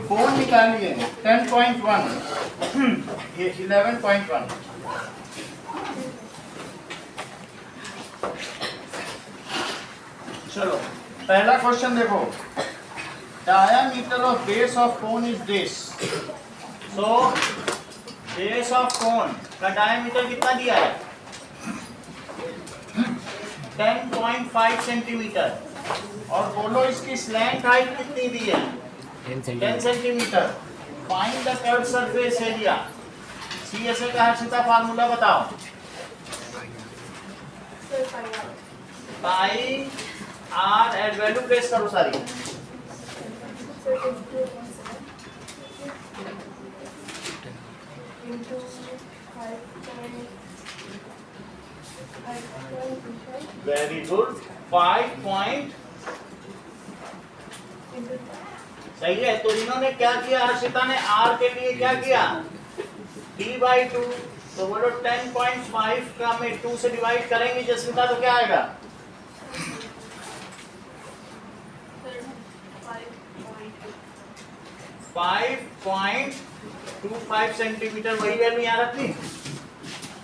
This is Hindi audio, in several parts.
कोण निकालिए 10.1 ये 11.1। चलो पहला क्वेश्चन देखो, diameter of base of cone is this. So base of cone का डायामीटर कितना दिया है? 10.5 सेंटीमीटर। और बोलो इसकी स्लैंट हाइट कितनी दी है? 10 centimetre. Find the curve surface area. CSA का हर्षिता फार्मूला बताओ। पाई आर एड वैल्यू प्लेस करो सारी। Very good. 5 सही है। तो इन्होंने क्या किया, हर्षिता ने आर के लिए क्या किया? d/2। तो बोलो 10.5 का में 2 से डिवाइड करेंगे जसमिता तो क्या आएगा? 5.25 सेंटीमीटर। वही वैल्यू यहाँ रख ली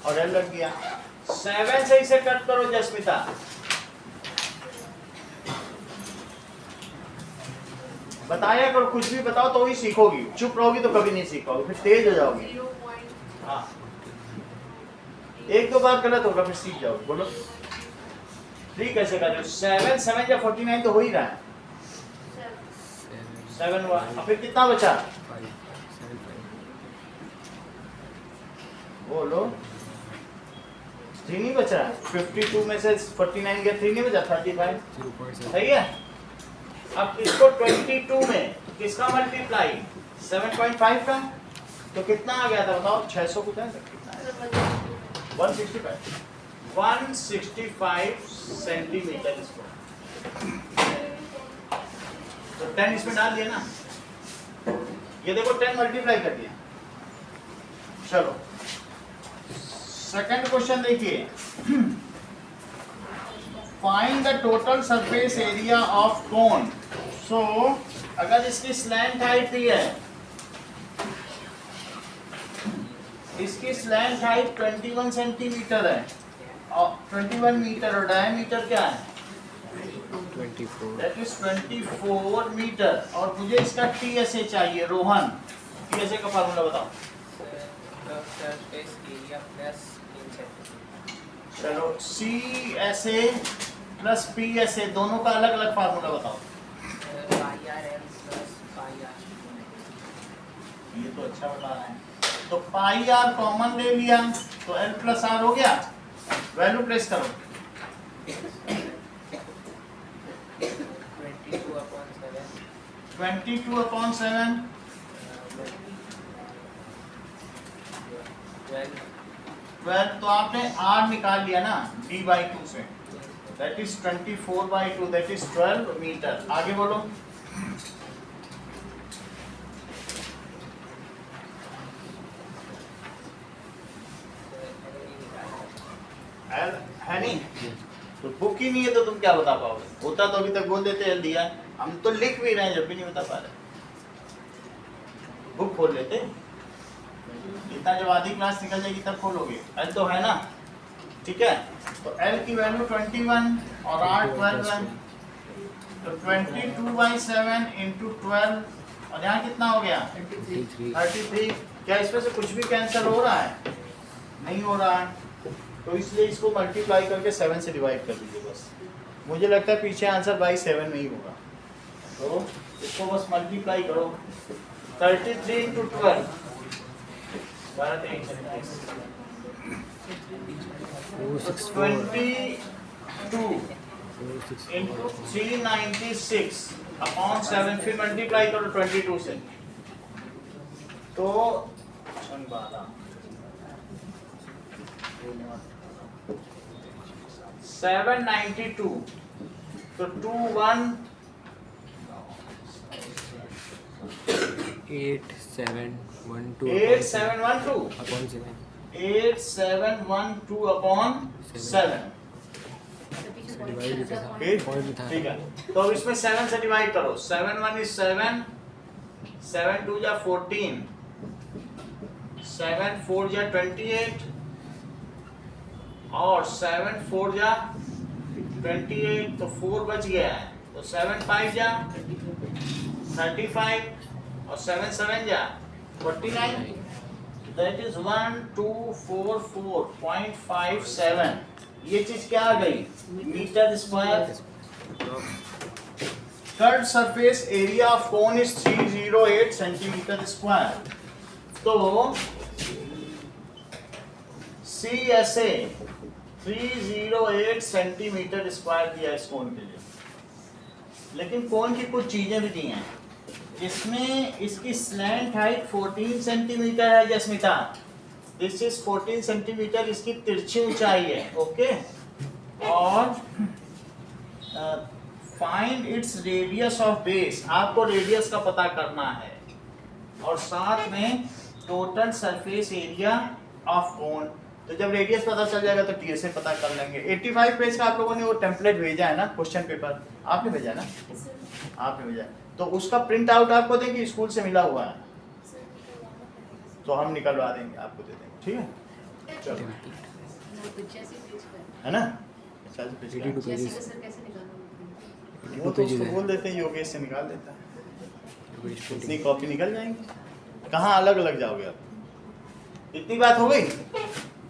और एल लग गया। 7 से इसे कट करो जसमिता। बताया करो, कुछ भी बताओ तो ही सीखोगी, चुप रहोगी तो कभी नहीं सीखोगी, फिर तेज हो जाओगी। हाँ, एक दो बार गलत होगा फिर सीख जाओगे। बोलो 3 कैसे कर रहे हो? 7 या 49 तो हो ही रहा है। 7 हुआ, अब फिर कितना बचा? बोलो 3 नहीं बचा। 52 में से 49 गया, 3 नहीं बचा, 35 सही है। अब इसको 22 में किसका मल्टीप्लाई? 7.5 का। तो कितना आ गया था बताओ? 600 कुछ है कितना है? 165 सेंटीमीटर इसको। तो 10 इसमें डाल दिया ना, ये देखो 10 मल्टीप्लाई कर दिया। चलो सेकंड क्वेश्चन देखिए, find the total surface area of cone. So अगर इसकी स्लैंट हाइट दी है, इसकी स्लैंट हाइट 21 सेंटीमीटर है और 21 मीटर, और डायमीटर क्या है? 24। That is 24 metre. और मुझे इसका टीएसए चाहिए। रोहन, टीएसए का फार्मूला बताओ। चलो सीएसए प्लस पीएसए दोनों का अलग अलग फार्मूला बताओ। ये तो अच्छा बता रहा है। तो पाई आर कॉमन ले लिया तो एल प्लस आर हो गया। वैल्यू प्लेस करो। 22/7 12। तो आपने आर निकाल लिया ना d/2 से, that is 24/2, that is 12 metre. आगे बोलो। है नहीं तो बुक ही नहीं है तो तुम क्या बता पाओगे? होता तो अभी तक बोल देते एल दिया। हम तो लिख भी रहे हैं जब भी नहीं बता पा रहे। बुक खोल लेते, इतना जब आधी क्लास निकल जाएगी तब खोलोगे। एल तो है ना, ठीक है। तो एल की वैल्यू 21 और आर 12 है। तो 22/7 × 12 और यहाँ कितना हो गया? 33। क्या इसमें से कुछ भी कैंसिल हो रहा है? नहीं हो रहा है। तो इसलिए इसको मल्टीप्लाई करके 7 से डिवाइड कर दीजिए बस। मुझे लगता है पीछे आंसर बाई 7 में ही होगा, तो इसको बस मल्टीप्लाई करो। 33 × 12 22 × 396/7, फिर मल्टीप्लाई करो 22 से। तो 792। तो 8712 8712 अपॉन 7 8712 अपॉन 7। डिवाइड भी था पॉइंट भी था। ठीक है, तो अब इसमें 7 से डिवाइड करो। 7 1 is 7, 7 2 जा 14, 7 4 जा 28 और 7 4 जा 28, तो 4 बच गया है, तो 7 5 जा 35 और 7 7 जा 49, दैट इज 1244.57। ये चीज क्या आ गई? Metre square. Curve surface area of cone is 308 centimetre square. तो CSA 308 सेंटीमीटर स्क्वायर दिया इस कोन के लिए, लेकिन कोन की कुछ चीजें भी दी हैं। इसमें इसकी स्लैंट हाइट 14 सेंटीमीटर है जस्मिता, दिस इज 14 सेंटीमीटर इसकी तिरछी ऊंचाई है। ओके, और find its radius of base, आपको रेडियस का पता करना है, और साथ में टोटल सरफेस एरिया ऑफ कोन। तो जब रेडियस पता चल जाएगा तो TSA पता कर लेंगे। 85 पेज का आप लोगों ने वो टेम्पलेट भेजा है ना, क्वेश्चन पेपर आपने भेजा ना, आपने भेजा, तो उसका प्रिंट आउट आपको देंगे, स्कूल से मिला हुआ है, तो हम निकलवा देंगे, आपको दे देंगे। ठीक है, चलो, है ना? 82 पेज का। 82 पेजेस। वो तो उसको बोल देते हैं, योगेश से निकाल देता है, इतनी कॉपी निकल जाएंगी। कहाँ अलग अलग जाओगे आप? इतनी बात हो गई।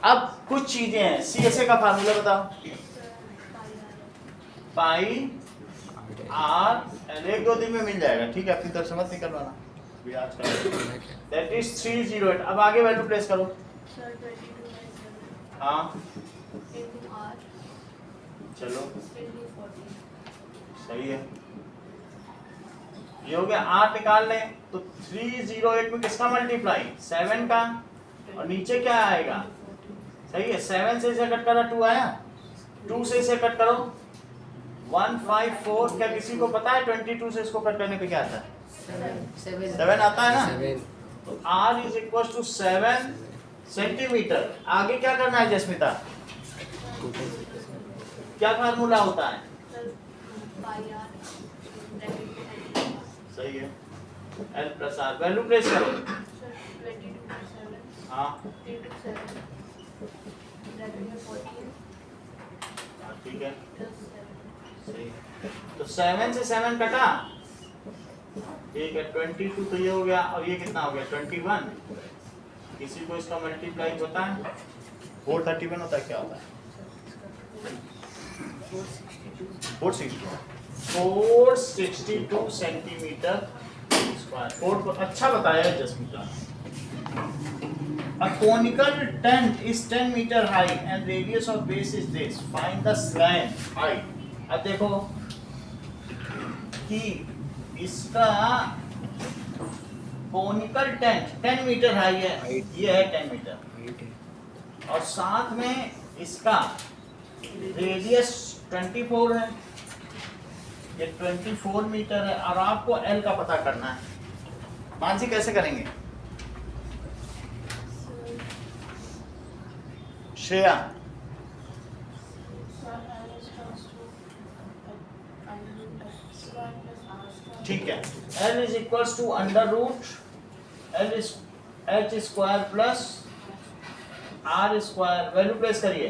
अब कुछ चीजें हैं। CSA का फार्मूला बताओ। पाई R, एक दो दिन में मिल जाएगा, ठीक है, अपनी तरफ से मत निकलवाना भी आज का। That is 308। अब आगे वैल्यू प्लेस करो। हाँ चलो, सही है, ये हो गया। 8 निकाल लें तो 308 में किसका मल्टीप्लाई? 7 का, और नीचे क्या आएगा? सही है, 7 से इसे कट करा 2 आया, 2 से इसे कट करो 154। क्या किसी को पता है 22 से इसको कट करने पे क्या आता है? 7 आता है ना? तो R is equal to 7 centimetre. आगे क्या करना है जस्मिता? क्या फार्मूला होता है? सही है, L plus R। Value place करो। हाँ ठीक है, सही। तो 7 से 7 कटा, ठीक है, 22 तो ये हो गया, और ये कितना हो गया? 21। किसी को इसका मल्टीप्लाई होता है? 431 होता है, क्या होता है? 462 सेंटीमीटर स्क्वायर। 4 अच्छा बताया Jasmita. A conical tent is 10 meter high and radius of base is this. Find the slant height. अब देखो कि इसका conical tent 10 मीटर हाई है, ये है 10 मीटर, और साथ में इसका रेडियस 24 है, ये 24 मीटर है, और आपको L का पता करना है। मानसी कैसे करेंगे? श्रेया, ठीक है, L is equal to under root L is H square plus R square. Value place करिए।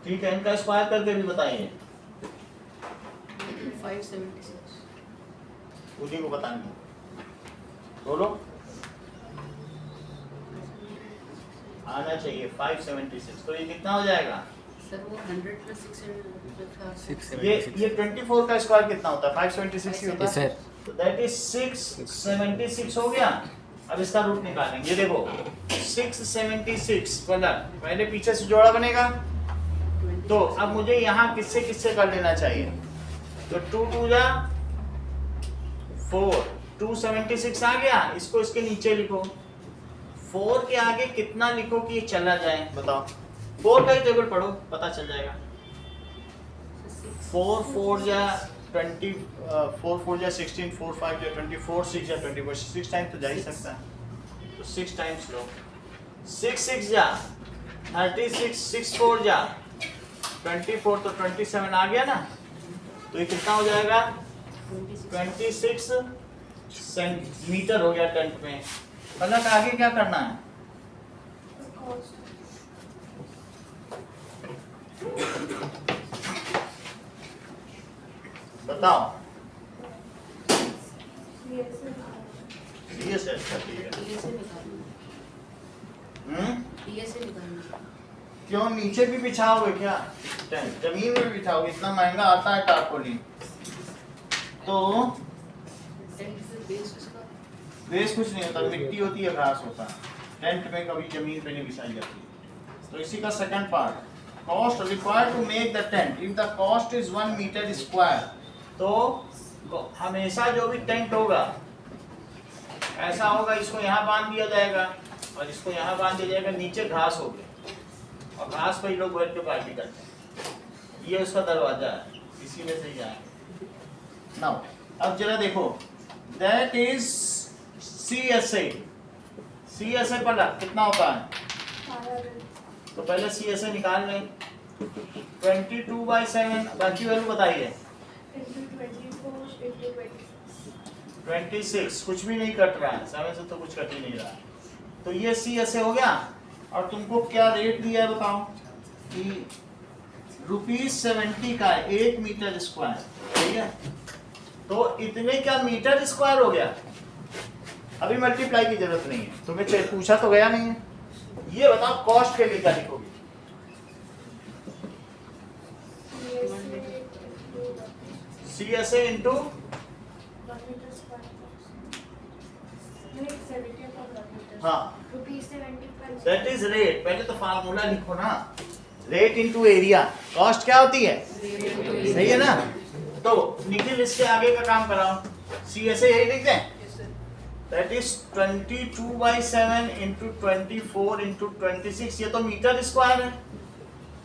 ठीक है, इनका स्क्वायर करके भी बताइए। 576। उन्हीं को बताएंगे, बोलो आना चाहिए 576। तो ये कितना हो जाएगा? सर वो 100 प्लस 600 ये 24 का स्क्वायर कितना होता है? 576 ही होता है सर। तो दैट इज 676 हो गया। अब इसका रूट निकालेंगे। ये देखो 676 पहले पीछे से जोड़ा बनेगा, तो अब मुझे यहाँ किससे किससे कर लेना चाहिए? तो 2 2 जा 4, 276 आ गया। इसको इसके नीचे लिखो, 4 के आगे कितना लिखो कि ये चला जाए? बताओ, 4 का ही टेबल पढ़ो, पता चल जाएगा। 4 4 जा 24 4 या 16 4 5 या 24 6 या 24 6 टाइम्स तो जा ही सकता है, तो 6 टाइम्स लो, 6 6 जा 36, 6 4 जा 24, तो 27 आ गया ना, तो ये कितना हो जाएगा 26 सेंटीमीटर हो गया टेंट में। मतलब आगे क्या करना है, बताओ। ये सेट करती है। DSA निकालना, DSA निकालना। क्यों नीचे भी बिछाओगे क्या टेंट, जमीन में भी बिछाओगे, इतना महंगा आता है टारपोलिन। तो टेंट से बेस उसका बेस कुछ नहीं होता, मिट्टी होती है, घास होता है, टेंट में कभी जमीन पे नहीं बिछाई जाती। तो इसी का second part, cost required to make the tent if the cost is 1 metre square. तो हमेशा जो भी टेंट होगा ऐसा होगा, इसको यहाँ बांध दिया जाएगा और इसको यहाँ बांध दिया जाएगा, नीचे घास हो गया और घास पे ही लोग बैठ के पार्टी करते हैं। ये उसका दरवाजा है, इसी में से ही जाएंगे। नाउ अब जरा देखो, दैट इज CSA। CSA पर कितना होता है, तो पहले CSA निकाल लें। 22/7, बाकी वैल्यू बताइए। 26, कुछ भी नहीं कट रहा है, 7 से तो कुछ कट ही नहीं रहा है, तो ये CSA हो गया। और तुमको क्या रेट दिया है बताओ, कि ₹70 का 1 मीटर स्क्वायर, ठीक है। तो इतने क्या मीटर स्क्वायर हो गया, अभी मल्टीप्लाई की जरूरत नहीं है, तुम्हें पूछा तो गया नहीं है। ये बताओ कॉस्ट के लिए क्या लिखोगे, CSA इंटू हाँ दैट इज रेट। पहले तो फार्मूला लिखो ना, रेट इंटू एरिया, कॉस्ट क्या होती है, सही है ना। तो निखिल इसके आगे का काम कराओ, CSA यही लिख दें, दैट इज 22/7 इंटू 24 इंटू 26, ये तो मीटर स्क्वायर है।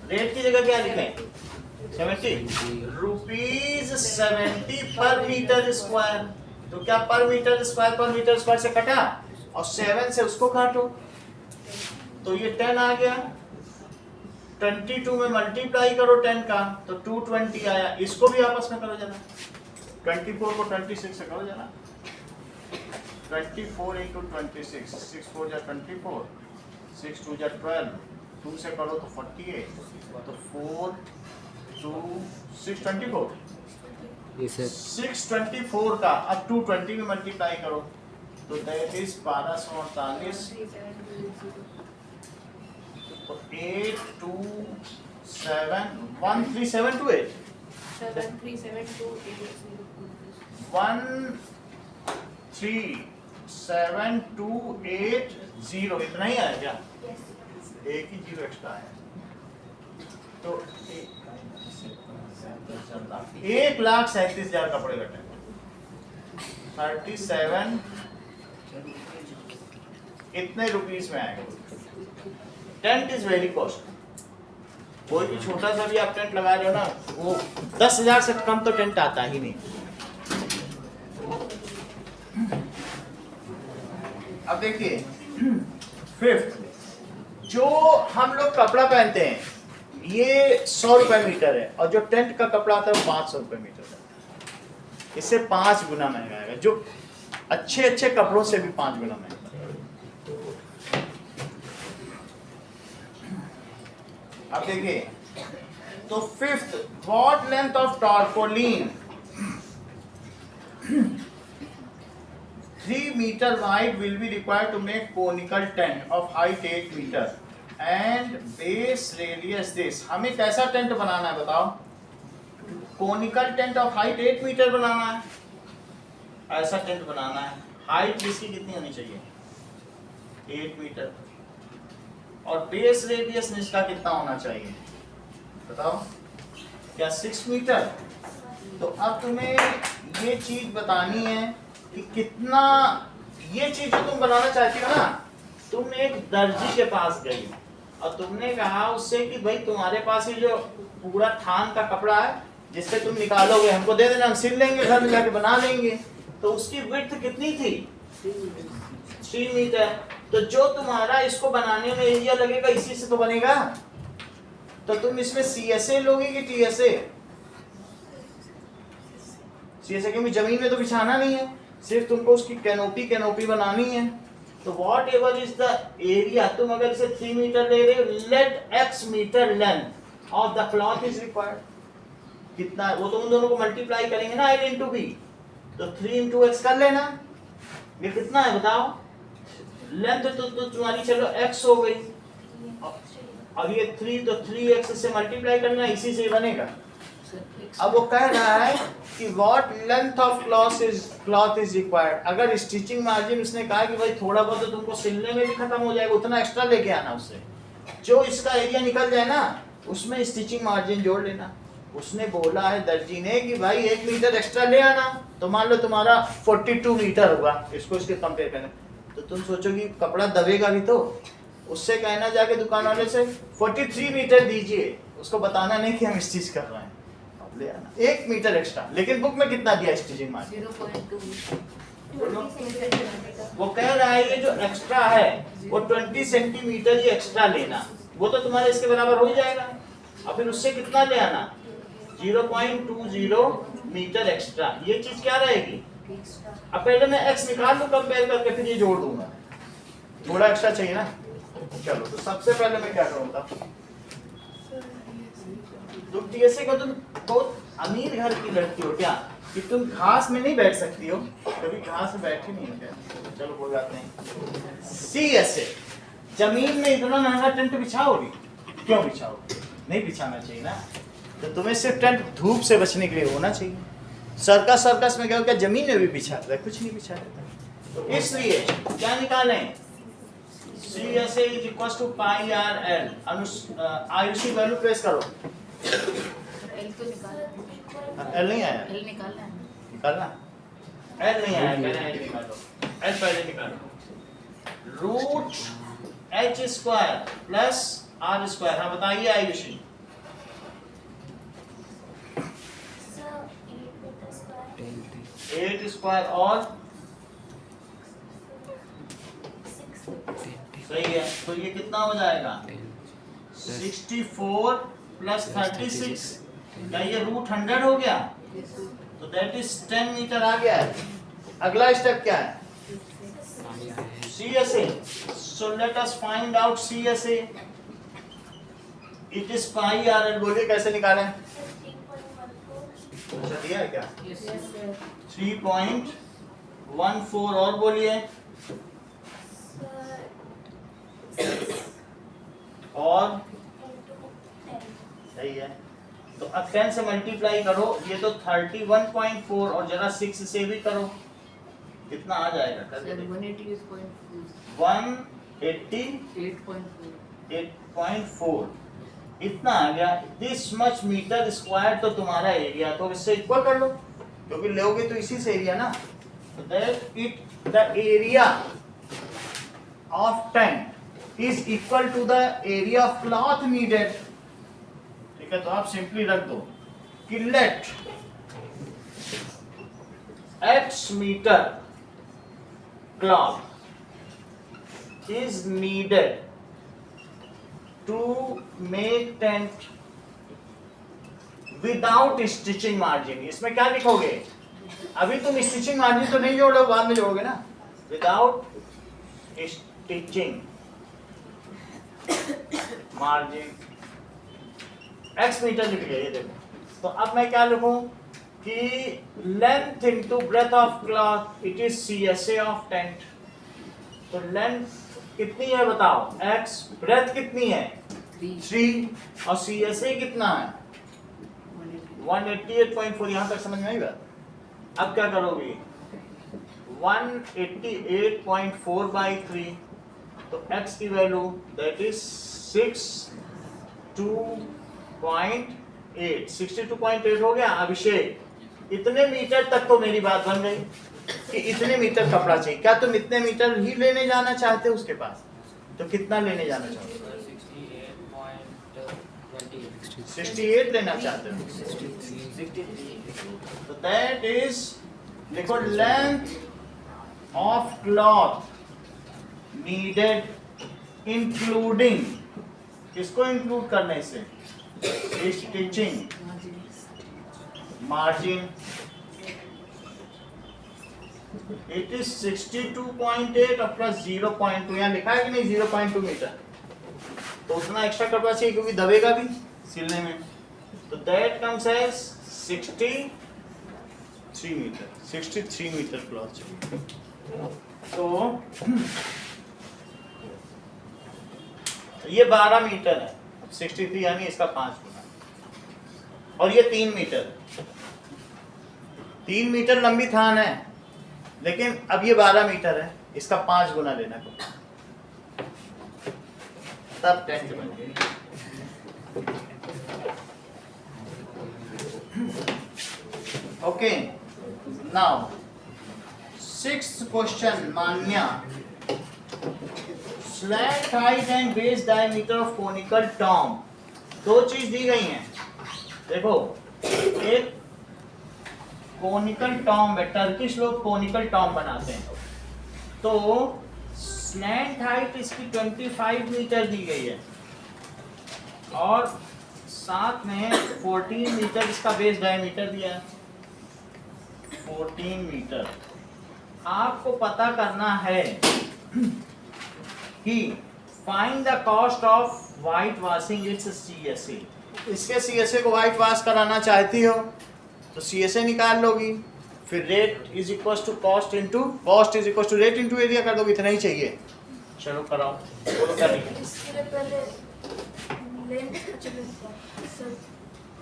रेट की जगह क्या लिखें, 70 ₹70 पर मीटर स्क्वायर। तो क्या पर मीटर स्क्वायर से कटा और 7 से उसको काटो, तो ये 10 आ गया। 22 में मल्टीप्लाई करो 10 का, तो 220 आया। इसको भी आपस में करो जरा, 24 को 26 से करो जरा, 24 इंटू 26, 6 4 जा 24, 6 2 जा 12, 2 से करो तो 48, तो 4 2 624, 624 का अब 220 में मल्टीप्लाई करो, तो दैट इज 1248, तो 8 2 7 1 3 7 2 8 13728 इतना ही आया क्या, एक ही जीरो एक्स्ट्रा है, तो 1,37,000 कपड़े कटे, 37 इतने रुपीस में आएगा। टेंट इज वेरी कॉस्ट, कोई भी छोटा सा भी आप टेंट लगा रहे हो ना, वो 10,000 से कम तो टेंट आता ही नहीं। अब देखिए फिफ्थ, जो हम लोग कपड़ा पहनते हैं ये 100 रुपए मीटर है, और जो टेंट का कपड़ा आता है वो 500 रुपए मीटर है, इससे 5 गुना महंगा है, जो अच्छे अच्छे कपड़ों से भी 5 गुना महंगा है। अब देखिए, तो fifth, what length of tarpaulin 3 meter wide will be required to make conical tent of height 8 meter and base radius this। हमें कैसा टेंट बनाना है बताओ, conical tent of height 8 metre बनाना है, ऐसा टेंट बनाना है। हाइट इसकी कितनी होनी चाहिए, 8 मीटर, और बेस रेडियस इसका कितना होना चाहिए बताओ, क्या 6 मीटर। तो अब तुम्हें ये चीज बतानी है कि कितना, ये चीज जो तुम बनाना चाहती हो ना, तुम एक दर्जी के पास गई और तुमने कहा उससे कि भाई तुम्हारे पास ये जो पूरा थान का कपड़ा है जिससे तुम निकालोगे हमको दे देना, हम सिल लेंगे, घर में जाके बना लेंगे। तो उसकी विड्थ कितनी थी? 3 मीटर। तो जो तुम्हारा इसको बनाने में एरिया लगेगा इसी से तो बनेगा। तो तुम इसमें CSA लोगे कि TSA? CSA, क्योंकि जमीन में तो बिछाना नहीं है, सिर्फ तुमको उसकी कैनोपी बनानी है। तो whatever is the area, तुम अगर इसे 3 मीटर ले रहे हो, let x metre length of the cloth is required. कितना? वो तो उन दोनों को मल्टीप्लाई करेंगे ना, L इंटू बी, तो 3 इंटू एक्स कर लेना। ये कितना है बताओ? लेंथ तो तुम्हारी चलो x हो गई, अब ये 3, तो 3x से मल्टीप्लाई करना, इसी से बनेगा। अब वो कह रहा है कि what length of cloth is required. अगर स्टिचिंग मार्जिन उसने कहा कि भाई थोड़ा बहुत तो तुमको सिलने में भी खत्म हो जाएगा, उतना एक्स्ट्रा लेके आना, उससे जो इसका एरिया निकल जाए ना उसमें स्टिचिंग मार्जिन जोड़ लेना। उसने बोला है दर्जी ने कि भाई 1 मीटर एक्स्ट्रा ले आना। तो मान लो तुम्हारा 42 मीटर होगा, इसको इसके कंपेयर करें, तो तुम सोचोगी कपड़ा दबेगा भी, तो उससे कहना जाके दुकान वाले से 43 मीटर दीजिए, उसको बताना नहीं कि हम स्टिच कर रहे हैं, अब ले आना 1 मीटर एक्स्ट्रा। लेकिन बुक में कितना दिया स्टिचिंग मार्जिन? 0.2। वो कह रहा है ये जो एक्स्ट्रा है वो 20 सेंटीमीटर ही एक्स्ट्रा लेना, वो तो तुम्हारे इसके बराबर हो ही जाएगा। और फिर उससे कितना ले आना? 0.20 मीटर एक्स्ट्रा। ये चीज क्या रहेगी? अब पहले मैं x निकाल लूं कंपेयर करके, फिर ये जोड़ दूंगा, थोड़ा एक्स्ट्रा चाहिए ना। चलो, तो सबसे पहले मैं क्या करूंगा, तुम TSA को, तुम बहुत अमीर घर की लड़की हो क्या कि तुम घास में नहीं बैठ सकती हो? कभी घास में बैठी नहीं हो क्या? चलो कोई बात नहीं। CSA, जमीन में इतना महंगा टेंट बिछाओगी? क्यों बिछाओगी? नहीं बिछाना चाहिए ना। तो तुम्हें सिर्फ टेंट धूप से बचने के लिए होना चाहिए। सर्कस में क्या हो, क्या जमीन में भी बिछाता है? कुछ नहीं बिछा रहता। तो इसलिए क्या निकालें? CSA is equals to pi r l। Ayushi value place करो। L तो निकालना है। L नहीं आया? L निकालना है। निकालना? L नहीं आया, कहना है निकालो। L पहले निकालो। Root h square plus r square. हाँ बताइए आयुषी। 8 स्क्वायर और सही है, तो ये कितना हो जाएगा? 64 प्लस 36। क्या ये रूट 100 हो गया? तो दैट इज 10 मीटर आ गया है। अगला स्टेप क्या है? CSA। So let us find out CSA। It is pi R L. बोलिए कैसे निकालें? अच्छा दिया है क्या? 3.14 और बोलिए, और सही है। तो अब 10 से मल्टीप्लाई करो, ये तो 31.4, और जरा 6 से भी करो, कितना आ जाएगा? कर दे। 188.4 इतना आ गया। दिस मच मीटर स्क्वायर तो तुम्हारा एरिया, तो इससे इक्वल कर लो, क्योंकि लोगे तो इसी से एरिया ना। तो that it the area of tent is equal to the area of cloth needed. ठीक है, तो आप सिंपली रख दो कि let x metre cloth is needed to make tent without stitching margin। इसमें क्या लिखोगे? अभी तुम स्टिचिंग मार्जिन तो नहीं जोड़ो, बाद में जोड़ोगे ना। Without stitching margin x metre लिख लिया, ये देखो। तो अब मैं क्या लिखूं कि length into breadth of cloth, it is CSA of tent. तो लेंथ कितनी है बताओ? x। ब्रेथ कितनी है? 3। और CSA कितना है? 188.4। यहाँ तक समझ में आई बात? अब क्या करोगे? 188.4 बाई 3, तो x की वैल्यू दैट इज 62.8 हो गया। अभिषेक, इतने मीटर तक तो मेरी बात बन गई कि इतने मीटर कपड़ा चाहिए। क्या तुम इतने मीटर ही लेने जाना चाहते हो उसके पास? तो कितना लेने जाना चाहते हो? 68 लेना चाहते हो? तो दैट इज, देखो, length of cloth needed including, किसको इंक्लूड करने से? Stitching, margin. इट इज 62.8 और प्लस 0.2, यहाँ लिखा है कि नहीं 0.2 मीटर, तो उतना एक्स्ट्रा करवा चाहिए क्योंकि दबेगा भी सिलने में। तो that comes as 63 metre, 63 metre cloth चाहिए। तो ये 12 मीटर है, 63 यानी इसका 5 गुना, और ये 3 मीटर, 3 मीटर लंबी थान है, लेकिन अब ये 12 मीटर है, इसका 5 गुना लेना पड़ेगा, तब टेंट बन गई। Okay, now 6th question, Manya, slant height and base diameter of conical Tom. दो चीज दी गई हैं, देखो, एक कोनिकल टॉम है, टर्किश लोग कोनिकल टॉम बनाते हैं, तो स्लैंट हाइट इसकी 25 मीटर दी गई है और साथ में 14 मीटर इसका बेस डायमीटर दिया है, 14 मीटर। आपको पता करना है कि find the cost of white washing its CSA। इसके CSA को वाइट वॉश कराना चाहती हो तो CSA निकाल लोगी, फिर rate is equal to cost into, cost is equal to rate into area कर दोगे, इतना ही चाहिए। चलो कराओ, बोलो क्या लिखें? इसके लिए पहले लेंथ,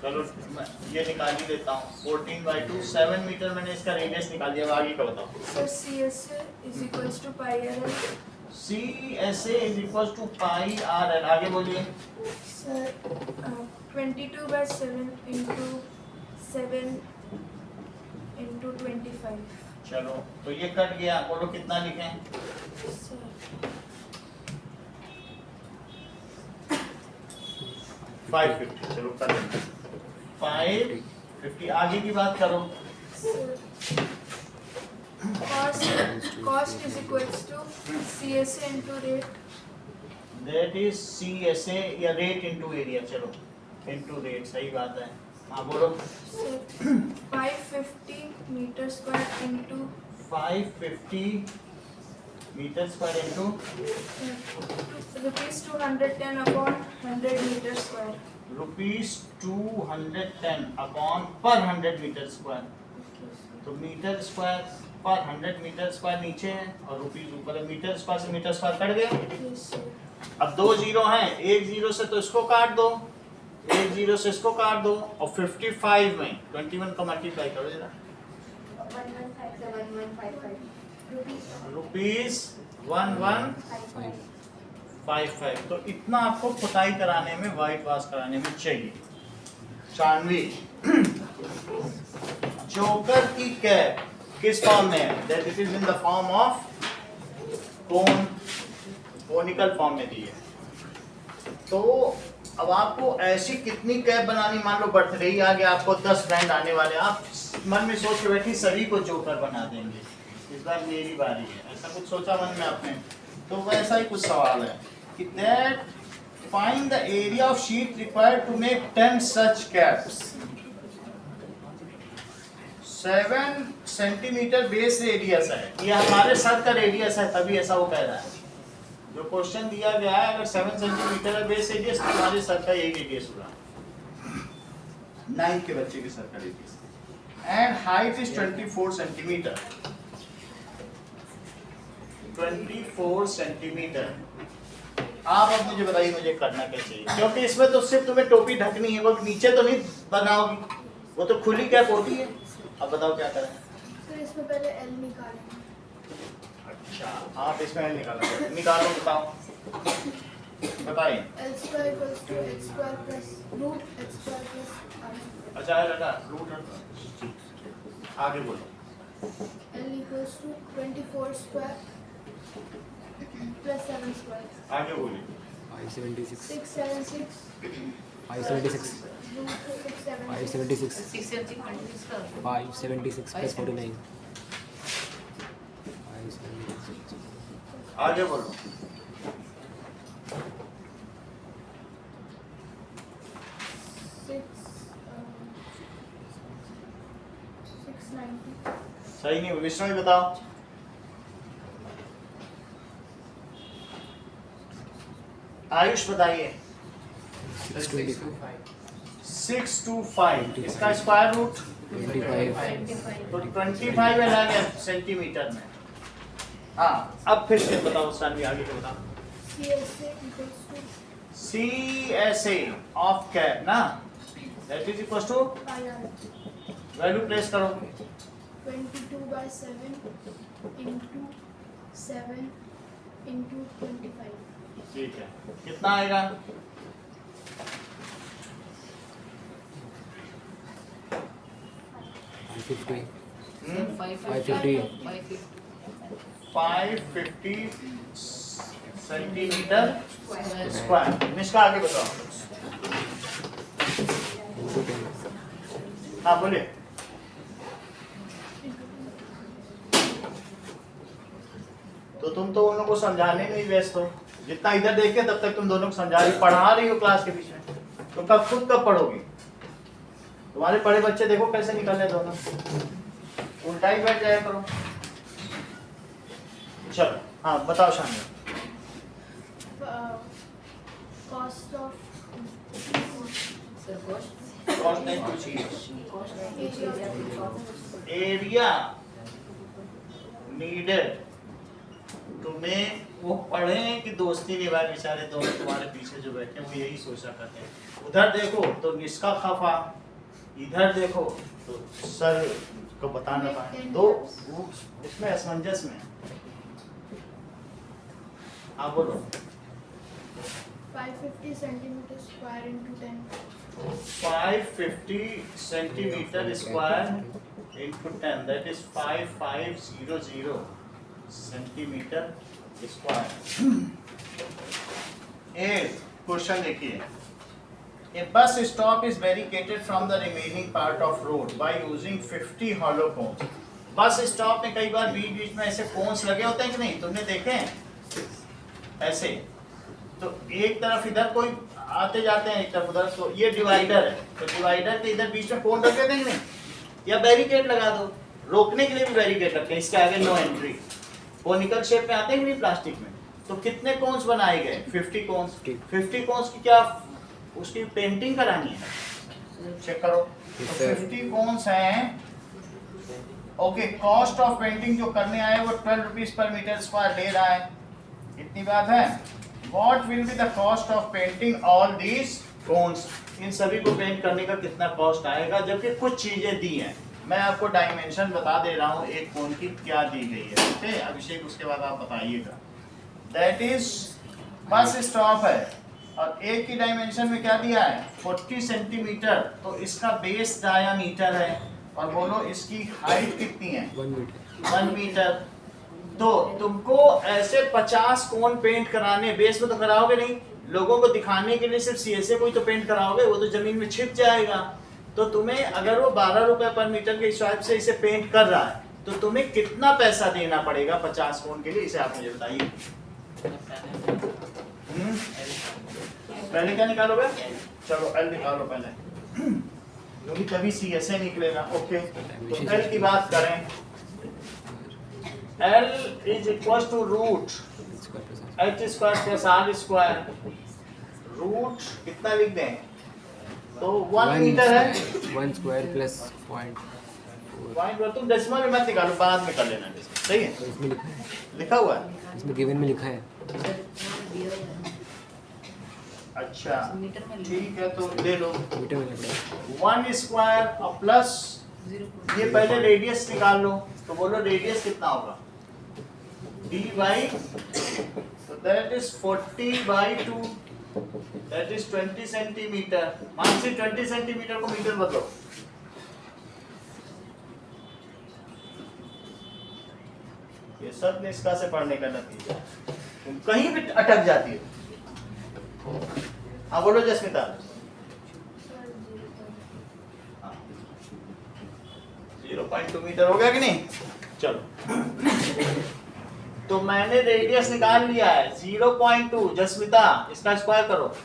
चलो मैं ये निकाल ही देता हूँ, 14/2, 7 मीटर मैंने इसका रेडियस निकाल दिया, अब आगे का बताओ। Sir CSA is equals to pi RL। CSA is equals to pi RL, आगे बोलिए। Sir 22/7 into 7 into 25। चलो तो ये कट गया, बोलो कितना लिखें? सर 550, चलो कर लेंगे 550। आगे की बात करो। cost is equals to CSA into rate। That is CSA या रेट इनटू एरिया, चलो इनटू रेट, सही बात है। हाँ बोलो। 550 metre square into 550 metre square into rupees 210 upon 100 meter square। ₹210 upon पर 100 मीटर स्क्वायर, तो मीटर स्क्वायर पर 100 मीटर स्क्वायर नीचे है और रुपीस ऊपर है, मीटर स्क्वायर से मीटर स्क्वायर कट गए। अब 2 जीरो हैं, एक जीरो से तो इसको काट दो, एक जीरो से इसको काट दो, और 55 में 21 को मल्टीप्लाई करो जरा, ₹1155। तो इतना आपको पुताई कराने में, व्हाइट वॉश कराने में चाहिए। शानवी, जोकर की कैप किस फॉर्म में है? That it is in the form of cone, conical form में दी है। तो अब आपको ऐसी कितनी कैप बनानी, मान लो बर्थडे ही आ गया, आपको 10 फ्रेंड आने वाले, आप मन में सोच के बैठी सभी को जोकर बना देंगे, इस बार मेरी बारी है, ऐसा कुछ सोचा मन में आपने? तो वैसा ही कुछ सवाल है कि that find the area of sheet required to make 10 such caps. 7 centimetre base radius है, ये हमारे सर का रेडियस है, तभी ऐसा वो कह रहा है। जो क्वेश्चन दिया गया है, अगर 7 सेंटीमीटर है बेस रेडियस, तो हमारे सर का यही रेडियस होगा, 9 के बच्चे के सर का radius. And height is 24 centimetre, 24 centimetre. आप अब मुझे बताइए मुझे करना क्या चाहिए, क्योंकि इसमें तो सिर्फ तुम्हें टोपी ढकनी है, वो नीचे तो नहीं बनाओगी, वो तो खुली कैप होती है। अब बताओ क्या करें? तो इसमें पहले L निकालेंगे। अच्छा, आप इसमें L निकालो, बताओ, बताइए। L square equals to h square plus root h square plus r। अच्छा है बेटा, रूट आगे बोलो। L equals to 24 square plus 7 square। आगे बोलिए। 576 676 576 root 676 576 6 and 6 26 का 576 plus 49 576 आगे बोलो। 690 सही नहीं, विष्णु ही बताओ। आयुष बताइए। 625 इसका स्क्वायर रूट 25 तो 25 अलग है सेंटीमीटर में। हाँ अब फिर से बताओ सानवी, आगे के बताओ। CSA equals to CSA of cap ना, that is equal to pi r value place करो। 22/7 into 7 into 25 ठीक है, कितना आएगा? हम्म? 550 550 सेंटीमीटर स्क्वायर। निष्का आगे बताओ। हाँ बोलिए। तो तुम तो उन लोगों को समझाने में ही व्यस्त हो, जितना इधर देखे तब तक तुम दोनों को समझा रही, पढ़ा रही हो क्लास के बीच में। तुम कब खुद कब पढ़ोगे? तुम्हारे पढ़े बच्चे देखो कैसे निकल रहे दोनों, उल्टा ही बैठ जाया करो। चलो हाँ बताओ शामिल। cost of sir cost cost नहीं पूछी, area एरिया नीडेड। तुम्हें वो पढ़े कि दोस्ती निभाए, बेचारे दोनों तुम्हारे पीछे जो बैठे हैं वो यही सोचा करते हैं। उधर देखो तो निष्का खफा, इधर देखो तो सर को बता ना पाए, दो वो इसमें असमंजस में। हाँ बोलो। 550 centimeter square into 10 550 centimeter square into 10, that is 5500 centimeter square। एक क्वेश्चन देखिए। A bus stop is barricaded from the remaining part of road by using 50 hollow cones। Bus stop में कई बार बीच बीच में ऐसे कोन्स लगे होते हैं कि नहीं, तुमने देखे हैं ऐसे? तो एक तरफ इधर कोई आते जाते हैं, एक तरफ उधर, तो ये डिवाइडर है, तो डिवाइडर के इधर बीच में कोन रखे थे कि नहीं, या बैरिकेड लगा दो। रोकने के लिए भी बैरिकेड रखते हैं, इसके आगे नो एंट्री। कोनिकल शेप में आते हैं कि नहीं प्लास्टिक में, तो कितने कोन्स बनाए गए? 50 कोन्स। 50 कोन्स की क्या उसकी पेंटिंग करानी है? चेक करो। तो 50 कोन्स हैं। ओके, कॉस्ट ऑफ पेंटिंग जो करने आए वो 12 रुपीज पर मीटर स्क्वायर ले रहा है, इतनी बात है। What will be the cost of painting all these cones? इन सभी को पेंट करने का कितना कॉस्ट आएगा, जबकि कुछ चीजें दी हैं। मैं आपको डायमेंशन बता दे रहा हूँ एक कोन की क्या दी गई है। ओके अभिषेक, उसके बाद आप बताइएगा। दैट इज बस स्टॉप है और एक की डायमेंशन में क्या दिया है? 40 सेंटीमीटर। तो इसका बेस डायामीटर है, और बोलो इसकी हाइट कितनी है? 1 मीटर। तो तुमको ऐसे 50 कोन पेंट कराने, बेस में तो कराओगे नहीं, लोगों को दिखाने के लिए सिर्फ सीएसए को ही तो पेंट कराओगे, वो तो जमीन में छिप जाएगा। तो तुम्हें अगर वो 12 रुपए पर मीटर के हिसाब से इसे पेंट कर रहा है, तो तुम्हें कितना पैसा देना पड़ेगा 50 कोन के लिए, इसे आप मुझे बताइए। पहले क्या निकालोगे? चलो एल निकालो पहले, क्योंकि तभी सीएसए निकलेगा। ओके तो एल की बात करें, L is equals to root h square plus r square। Root कितना लिख दें? तो 1 मीटर है। 1 स्क्वायर प्लस 0.4। पॉइंट तुम डेसिमल में मत निकालो, बाद में कर लेना। सही है, तो इसमें लिखा है, लिखा हुआ है। इसमें गिवन में लिखा है। अच्छा मीटर में ठीक है, तो ले लो मीटर में लिखा है। 1 स्क्वायर और प्लस ये पहले रेडियस निकाल लो। तो बोलो रेडियस कितना होगा? d बाई, तो that is 40/2, that is 20 centimetre. मान से 20 सेंटीमीटर को मीटर बदलो। ये सब निष्का से पढ़ने का नतीजा, तुम कहीं भी अटक जाती हो। हाँ बोलो जस्मिता। 0.2 मीटर हो गया कि नहीं? चलो तो मैंने रेडियस निकाल लिया है 0.2। जसमिता इसका स्क्वायर करो।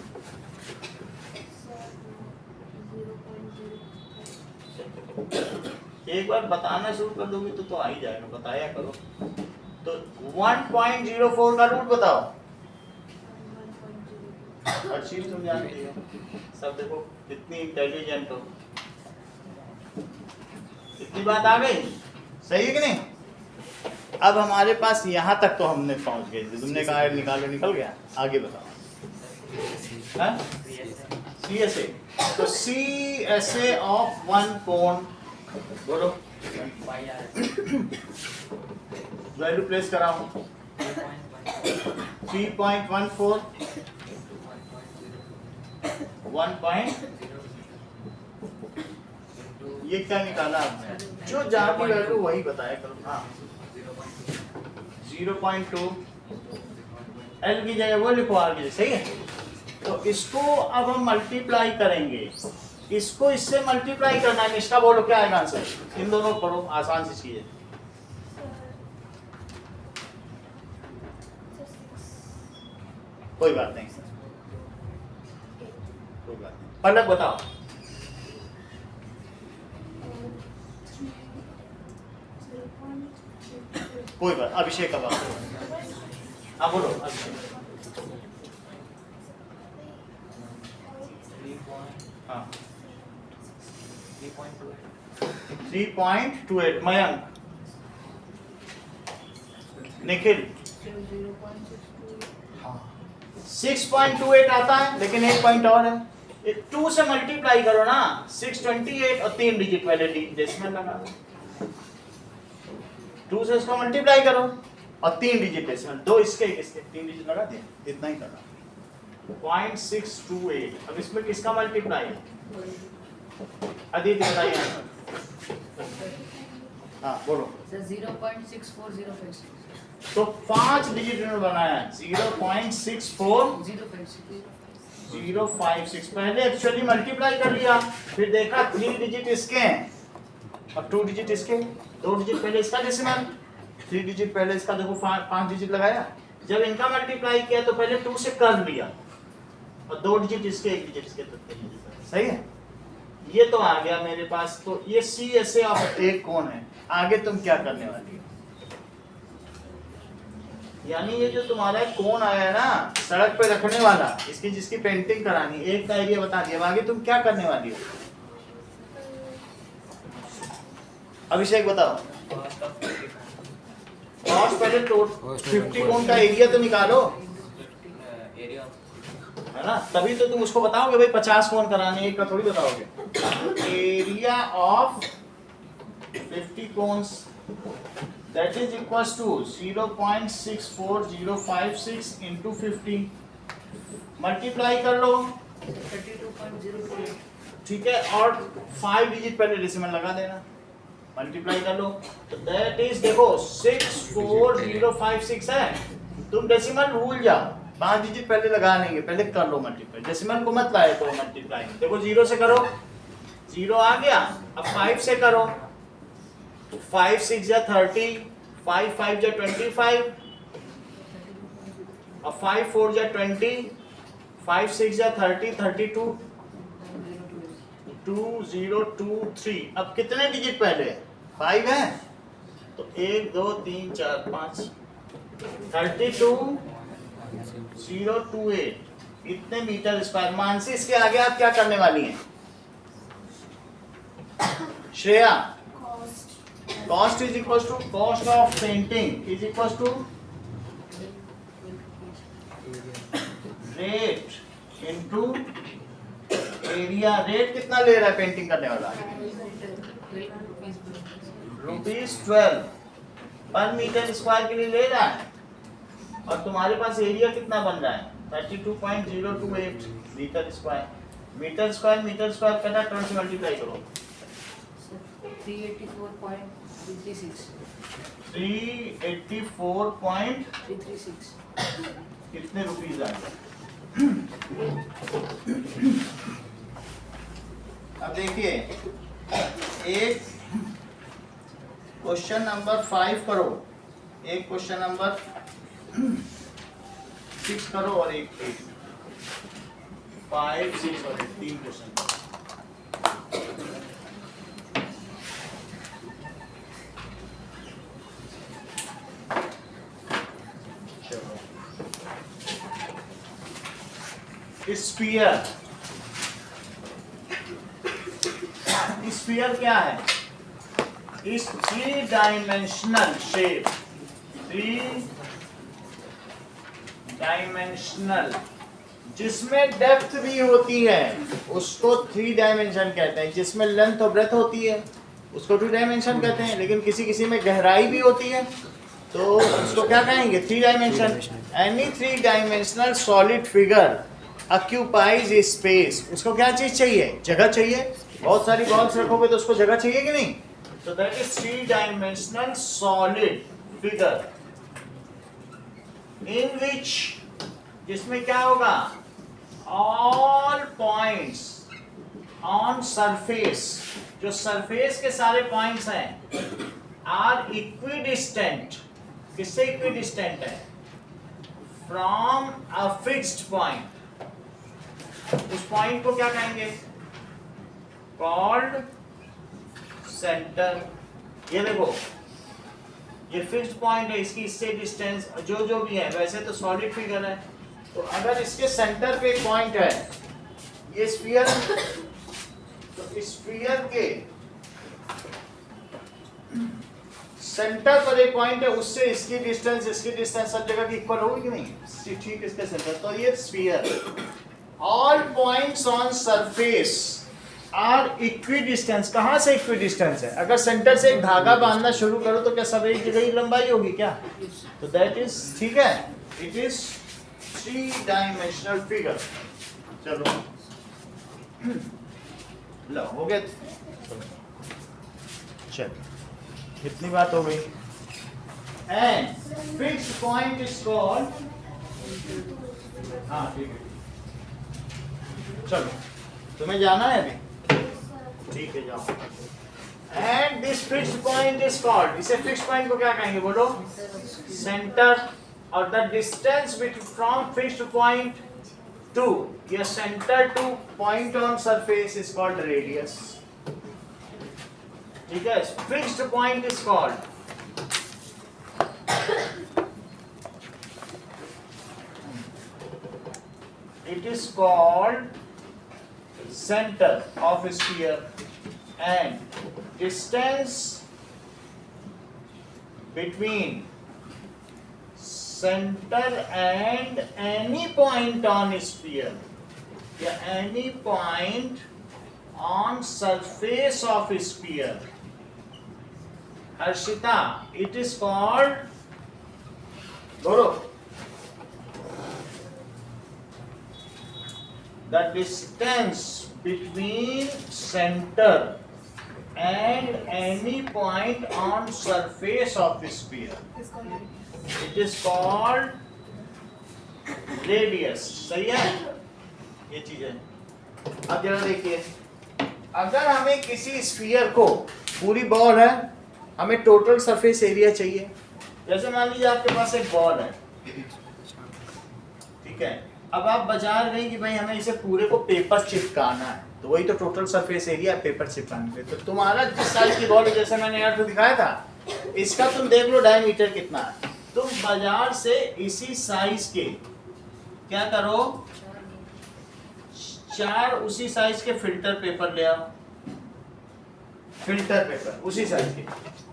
एक बार बताना शुरू कर दोगे तो आ ही जाएगा, बताया करो। तो 1.04 का रूट बताओ। अच्छी तुम जानती हो सब, देखो कितनी इंटेलिजेंट हो। इतनी बात आ गई, सही है कि नहीं? अब हमारे पास यहाँ तक तो हमने पहुँच गए, तुमने कहा निकालो, निकल गया। आगे बताओ। CSA, तो CSA ऑफ वन कोण बोलो, वैल्यू प्लेस कराओ। 3.14 1. ये क्या निकाला आपने? जो जहाँ की वैल्यू वही बताया करो। हाँ 0.2 L की जगह वो लिखो R की जगह, सही है। तो इसको अब हम मल्टीप्लाई करेंगे, इसको इससे मल्टीप्लाई करना है। इसका बोलो क्या आएगा आंसर? इन दोनों को पढ़ो, आसान सी चीज है। कोई बात नहीं, कोई बात नहीं। पलक बताओ। कोई बात, अभिषेक का बात। हाँ बोलो अभिषेक। हाँ 3.28 मयंक। निखिल 6.28 आता है, लेकिन एक पॉइंट और है, 2 से मल्टीप्लाई करो ना। 628 और 3 डिजिट पहले डेसिमल लगा, 2 से इसको मल्टीप्लाई करो और 3 डिजिट डेसिमल, 2 इसके 3 डिजिट लगा दिए, इतना ही करना। 0.628। अब इसमें किसका मल्टीप्लाई है? आदित्य बताइए। हाँ बोलो। सर 0.64056 तो 5 डिजिट में बनाया है 0.64056। पहले एक्चुअली मल्टीप्लाई कर लिया, फिर देखा 3 डिजिट इसके हैं और 2 डिजिट इसके, 2 डिजिट पहले इसका डेसिमल, 3 डिजिट पहले इसका, देखो 5 डिजिट लगाया। जब इनका मल्टीप्लाई किया तो पहले 2 से कर लिया और 2 डिजिट इसके, 1 डिजिट इसके, तो सही है। ये तो आ गया मेरे पास। तो ये CSA ऑफ एक कोण है। आगे तुम क्या करने वाली हो? यानी ये जो तुम्हारा कोण आया है ना सड़क पे रखने वाला, इसकी जिसकी पेंटिंग करानी, एक का एरिया बता दिया। आगे तुम क्या करने वाली हो? अभिषेक बताओ। कॉस्ट पहले 50 कोण का एरिया तो निकालो, है ना? तभी तो तुम उसको बताओगे भाई 50 कोण कराने, एक का थोड़ी बताओगे। Area of 50 cones that is equals to 0.64056 into 50। Multiply कर लो, 32.02। ठीक है, और 5 डिजिट पहले डेसिमल लगा देना, मल्टीप्लाई कर लो। तो दैट इज देखो 64056 है। तुम डेसिमल भूल जाओ, 5 डिजिट पहले लगा लेंगे, पहले कर लो मल्टीप्लाई। डेसिमल को मत लाए तो मल्टीप्लाई, देखो 0 से करो, 0 आ गया। अब 5 से करो, 5 6 या 30, 5 5 या 25 और 5 4 या 20, 5 6 या 30, 32, 2023। अब कितने डिजिट पहले? 5 है, तो 1 2 3 4 5, 32028 इतने मीटर स्क्वायर। मानसी इसके आगे आप क्या करने वाली हैं? Shreya, cost is equals to cost of painting is equals to rate into area। Rate कितना ले रहा है पेंटिंग करने वाला? ₹12 पर मीटर स्क्वायर के लिए ले रहा है। और तुम्हारे पास एरिया कितना बन रहा है? 32.028 मीटर स्क्वायर। मीटर स्क्वायर करना, टर्न से मल्टीप्लाई करो। 384.336 384.336 कितने रुपीज आएगा? अब देखिए, एक क्वेश्चन नंबर 5 करो, एक क्वेश्चन नंबर 6 करो और एक 5, 6 और 8, 3 क्वेश्चन। स्फीयर, स्फीयर क्या है? इस 3 डायमेंशनल शेप, 3 डायमेंशनल जिसमें डेप्थ भी होती है उसको 3 डायमेंशन कहते हैं, जिसमें लेंथ और ब्रेथ होती है उसको 2 डायमेंशन कहते हैं, लेकिन किसी किसी में गहराई भी होती है तो उसको क्या कहेंगे? 3 dimension. Any 3 dimensional solid figure occupies space. उसको क्या चीज चाहिए? जगह चाहिए। बहुत सारी बॉल्स रखोगे तो उसको जगह चाहिए कि नहीं? तो that is 3 dimensional solid figure in which, जिसमें क्या होगा? ऑल पॉइंट्स ऑन सरफेस, जो सरफेस के सारे पॉइंट्स हैं, आर इक्विडिस्टेंट। किससे इक्विडिस्टेंट है? From a fixed point. उस पॉइंट को क्या कहेंगे? Called centre. ये देखो, ये फिक्स्ड पॉइंट है, इसकी इससे डिस्टेंस जो भी है, वैसे तो सॉलिड फिगर है, तो अगर इसके सेंटर पे एक पॉइंट है, ये स्फीयर, तो स्फीयर के सेंटर पर एक पॉइंट है, उससे इसकी डिस्टेंस सब जगह की इक्वल होगी कि नहीं? ठीक, इसके सेंटर, तो ये sphere. All points on surface are equidistance. कहां से इक्विडिस्टेंस है? अगर सेंटर से एक धागा बांधना शुरू करो तो क्या सब एक जगह ही लंबाई होगी क्या? तो दैट इज, ठीक है, इट इज 3 डायमेंशनल फिगर। चलो लो, हो गया। चल, इतनी बात हो गई। And fixed point is called, हाँ ठीक है, चलो तुम्हें जाना है अभी? ठीक है, जाओ। And this fixed point is called, इसे फिक्स्ड पॉइंट को क्या कहेंगे? बोलो। सेंटर। और the distance from fixed point two your center to point on surface is called radius. ठीक है, fixed point is called center of a sphere, and distance between center and any point on a sphere, या any point on surface of a sphere, Harshita, it is called, बोलो, the distance between center and any point on surface of a sphere, it is called radius. सही है? ये चीज है। अब जरा देखिए, अगर हमें किसी स्फीयर को, पूरी बॉल है, हमें टोटल सरफेस एरिया चाहिए। जैसे मान लीजिए आपके पास एक बॉल है, ठीक है, अब आप बाजार गए कि भाई हमें इसे पूरे को पेपर चिपकाना है, तो वही तो टोटल सरफेस एरिया है पेपर चिपकाने के। तो तुम्हारा जिस साइज की बॉल है, जैसे मैंने यार दिखाया था, इसका तुम देख लो डायमीटर कितना है। तुम बाजार से इसी साइज के क्या करो, 4 उसी साइज के फिल्टर पेपर ले आओ, फिल्टर पेपर उसी साइज के,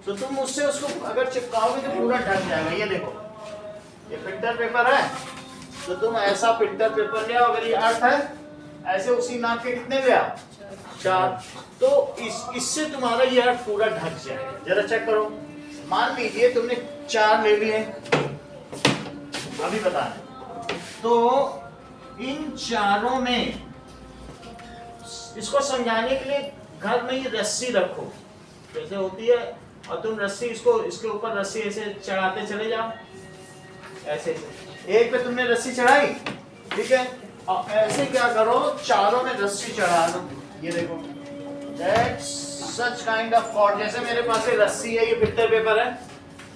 तो तुम उससे उसको अगर चिपकाओगे तो पूरा ढक जाएगा। ये देखो, ये फिल्टर पेपर है, तो तुम ऐसा फिल्टर पेपर ले आओ, अगर ये 8 है, ऐसे उसी नाप के कितने ले आओ? 4। तो इससे तुम्हारा ये 8 पूरा ढक जाएगा। जरा चेक करो, मान लीजिए तुमने 4 ले लिए, अभी बता रहे, तो इन चारों में, इसको समझाने के लिए घर में ये रस्सी रखो, जैसे होती है, और तुम रस्सी इसको, इसके ऊपर रस्सी ऐसे चढ़ाते चले जाओ, ऐसे एक पे तुमने रस्सी चढ़ाई, ठीक है, और ऐसे क्या करो, चारों में रस्सी चढ़ा दो। ये देखो, that's such kind of chord, जैसे मेरे पास ये रस्सी है, ये फिल्टर पेपर है,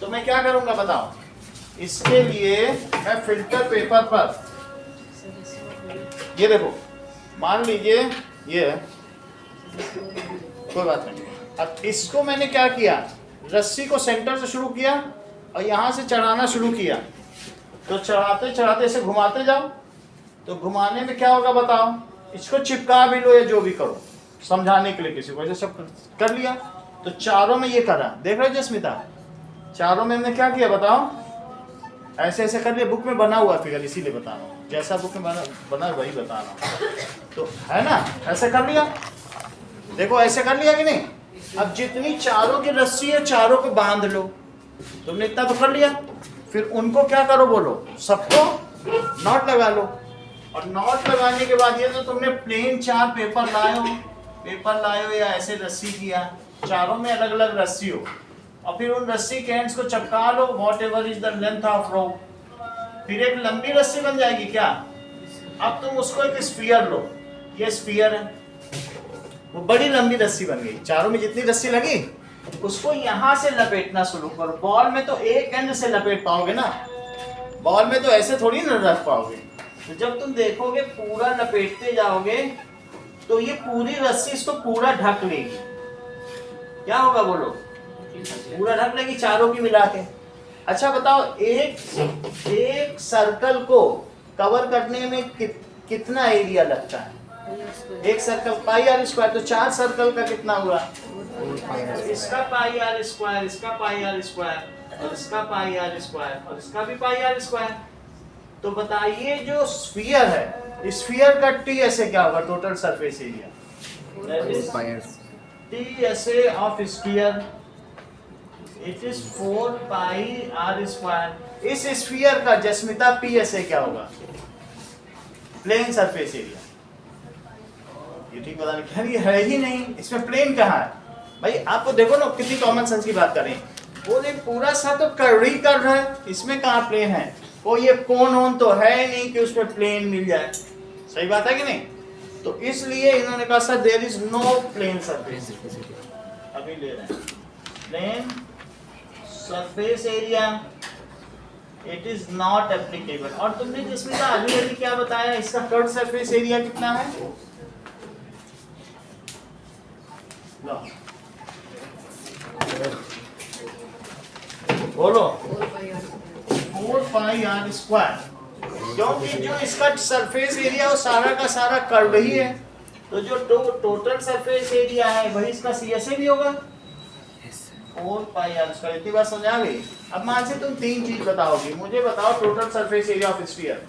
तो मैं क्या करूंगा बताओ, इसके लिए मैं फिल्टर पेपर पर, ये देखो मान लीजिए ये है, कोई बात नहीं, अब इसको मैंने क्या किया, रस्सी को सेंटर से शुरू किया और यहाँ से चढ़ाना शुरू किया, तो चढ़ाते चढ़ाते इसे घुमाते जाओ, तो घुमाने में क्या होगा बताओ, इसको चिपका भी लो या जो भी करो समझाने के लिए किसी को, ऐसे सब कर लिया, तो चारों में ये करा, देख रहे हो जस्मिता, चारों में हमने क्या किया बताओ, ऐसे ऐसे कर लिया, बुक में बना हुआ फिगर इसीलिए बता रहा हूँ, जैसा बुक में बना वही बता रहा हूँ, तो है ना, ऐसे कर लिया, देखो ऐसे कर लिया कि नहीं। अब जितनी चारों की रस्सी है चारों को बांध लो, तुमने इतना तो कर लिया, फिर उनको क्या करो बोलो, सबको नॉट लगा लो, और नॉट लगाने के बाद ये तो तुमने प्लेन 4 पेपर लाए हो या ऐसे रस्सी किया, चारों में अलग अलग रस्सी हो, और फिर उन रस्सी के एंड्स को चपका लो, whatever is the length of rope, फिर एक लंबी रस्सी बन जाएगी क्या। अब तुम उसको एक स्फीयर लो, ये स्फीयर है, वो बड़ी लंबी रस्सी बन गई, चारों में जितनी रस्सी लगी उसको यहाँ से लपेटना शुरू करो। बॉल में तो एक एंड से लपेट पाओगे ना, बॉल में तो ऐसे थोड़ी ना रख पाओगे, तो जब तुम देखोगे पूरा लपेटते जाओगे तो ये पूरी रस्सी इसको पूरा ढक लेगी, क्या होगा बोलो, पूरा ढक लेगी चारों की मिला के। अच्छा बताओ, एक सर्कल को कवर करने में कितना एरिया लगता है, एक सर्कल पाई आर स्क्वायर, तो 4 सर्कल का कितना हुआ, इसका पाई आर स्क्वायर, इसका पाई आर स्क्वायर, और इसका पाई आर स्क्वायर, और इसका भी पाई आर स्क्वायर। तो बताइए जो स्फीयर है, स्फीयर का टी ऐसे क्या होगा, total surface area, TSA of sphere it is 4 pi r square. इस स्फीयर का जस्मिता पी ऐसे क्या होगा, प्लेन सरफेस एरिया। ये ठीक बता नहीं, ये है ही नहीं, इसमें प्लेन कहाँ है भाई, आपको देखो ना कितनी कॉमन सेंस की बात करें, वो एक पूरा सा तो कर्व ही कर रहा है, इसमें कहाँ प्लेन है, वो ये कोन होन तो है नहीं कि उसमें प्लेन मिल जाए, सही बात है कि नहीं। तो इसलिए इन्होंने कहा sir there is no plane surface, अभी ले रहे हैं plane surface area, it is not applicable. और तुमने जिसमें अभी क्या बताया, इसका कर्व सरफेस एरिया कितना है, बोलो 4 पाई आर स्क्वायर, क्योंकि जो इसका सरफेस एरिया वो सारा का सारा कर्व ही है, तो जो टोटल सरफेस एरिया है वही इसका सी ऐसे भी होगा 4 पाई आर स्क्वायर। इतनी बात समझा गई। अब मान से तुम 3 चीज बताओगी, मुझे बताओ total surface area of sphere,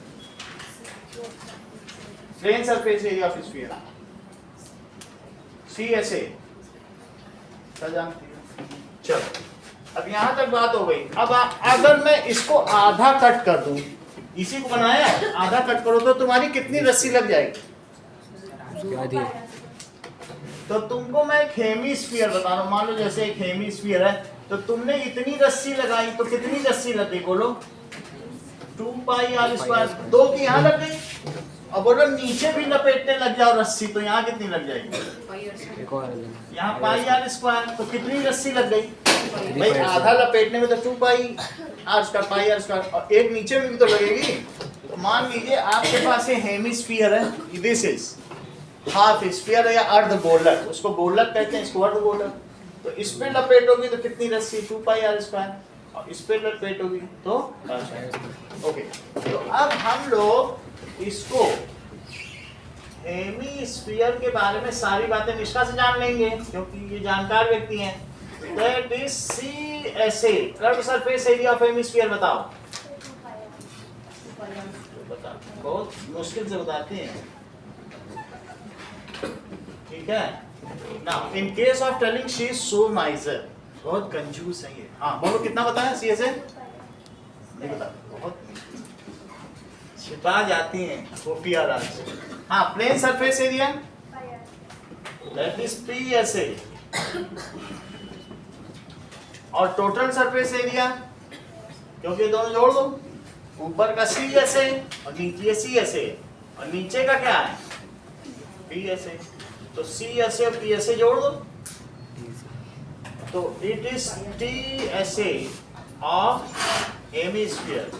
plane surface area of sphere, सी ऐसे जानती है। चलो अब यहाँ तक बात हो गई। अब अगर मैं इसको आधा कट कर दूं, इसी को बनाया आधा कट करो तो तुम्हारी कितनी रस्सी लग जाएगी, तो तुमको मैं एक हेमीस्फीयर बता रहा हूँ, मान लो जैसे एक हेमीस्फीयर है, तो तुमने इतनी रस्सी लगाई तो कितनी रस्सी लग गई बोलो, 2 पाई आर स्क्वायर, 2 की यहाँ लग गई, अब बोलो नीचे भी लपेटने लग जाओ रस्सी तो यहाँ कितनी लग जाएगी, यहाँ पाई आर स्क्वायर, तो कितनी रस्सी लग गई भाई, आधा लपेटने में तो 2 pi r square, pi r square, और एक नीचे में भी तो लगेगी। तो मान लीजिए आपके पास ये हेमीस्फीयर है, दिस इज हाफ स्फीयर है या अर्ध गोलक, उसको गोलक कहते हैं, इसको अर्ध गोलक, तो इस पे लपेटोगी तो कितनी रस्सी, 2 पाई आर स्क्वायर, और इस पे लपेटोगी तो ओके। तो अब हम लोग इसको हेमीस्फीयर के बारे में सारी बातें निष्ठा से जान लेंगे, क्योंकि ये जानकार व्यक्ति हैं। That is C S A, curve surface area of hemisphere बताओ, बहुत मुश्किल से बताते हैं, ठीक है ना। In case of telling she is so nicer, बहुत कंजूस है ये। हाँ बोलो कितना बताया सी एस ए, नहीं बता, बहुत छिपा जाती हैं खुफिया राज। हाँ plane surface area that is P S A, और टोटल सरफेस एरिया, क्योंकि दोनों जोड़ दो, ऊपर का सी एस ए और नीचे सी एस ए, और नीचे का क्या है पी एस ए, तो सी एस ए और पी एस ए जोड़ दो, तो it is TSA of hemisphere,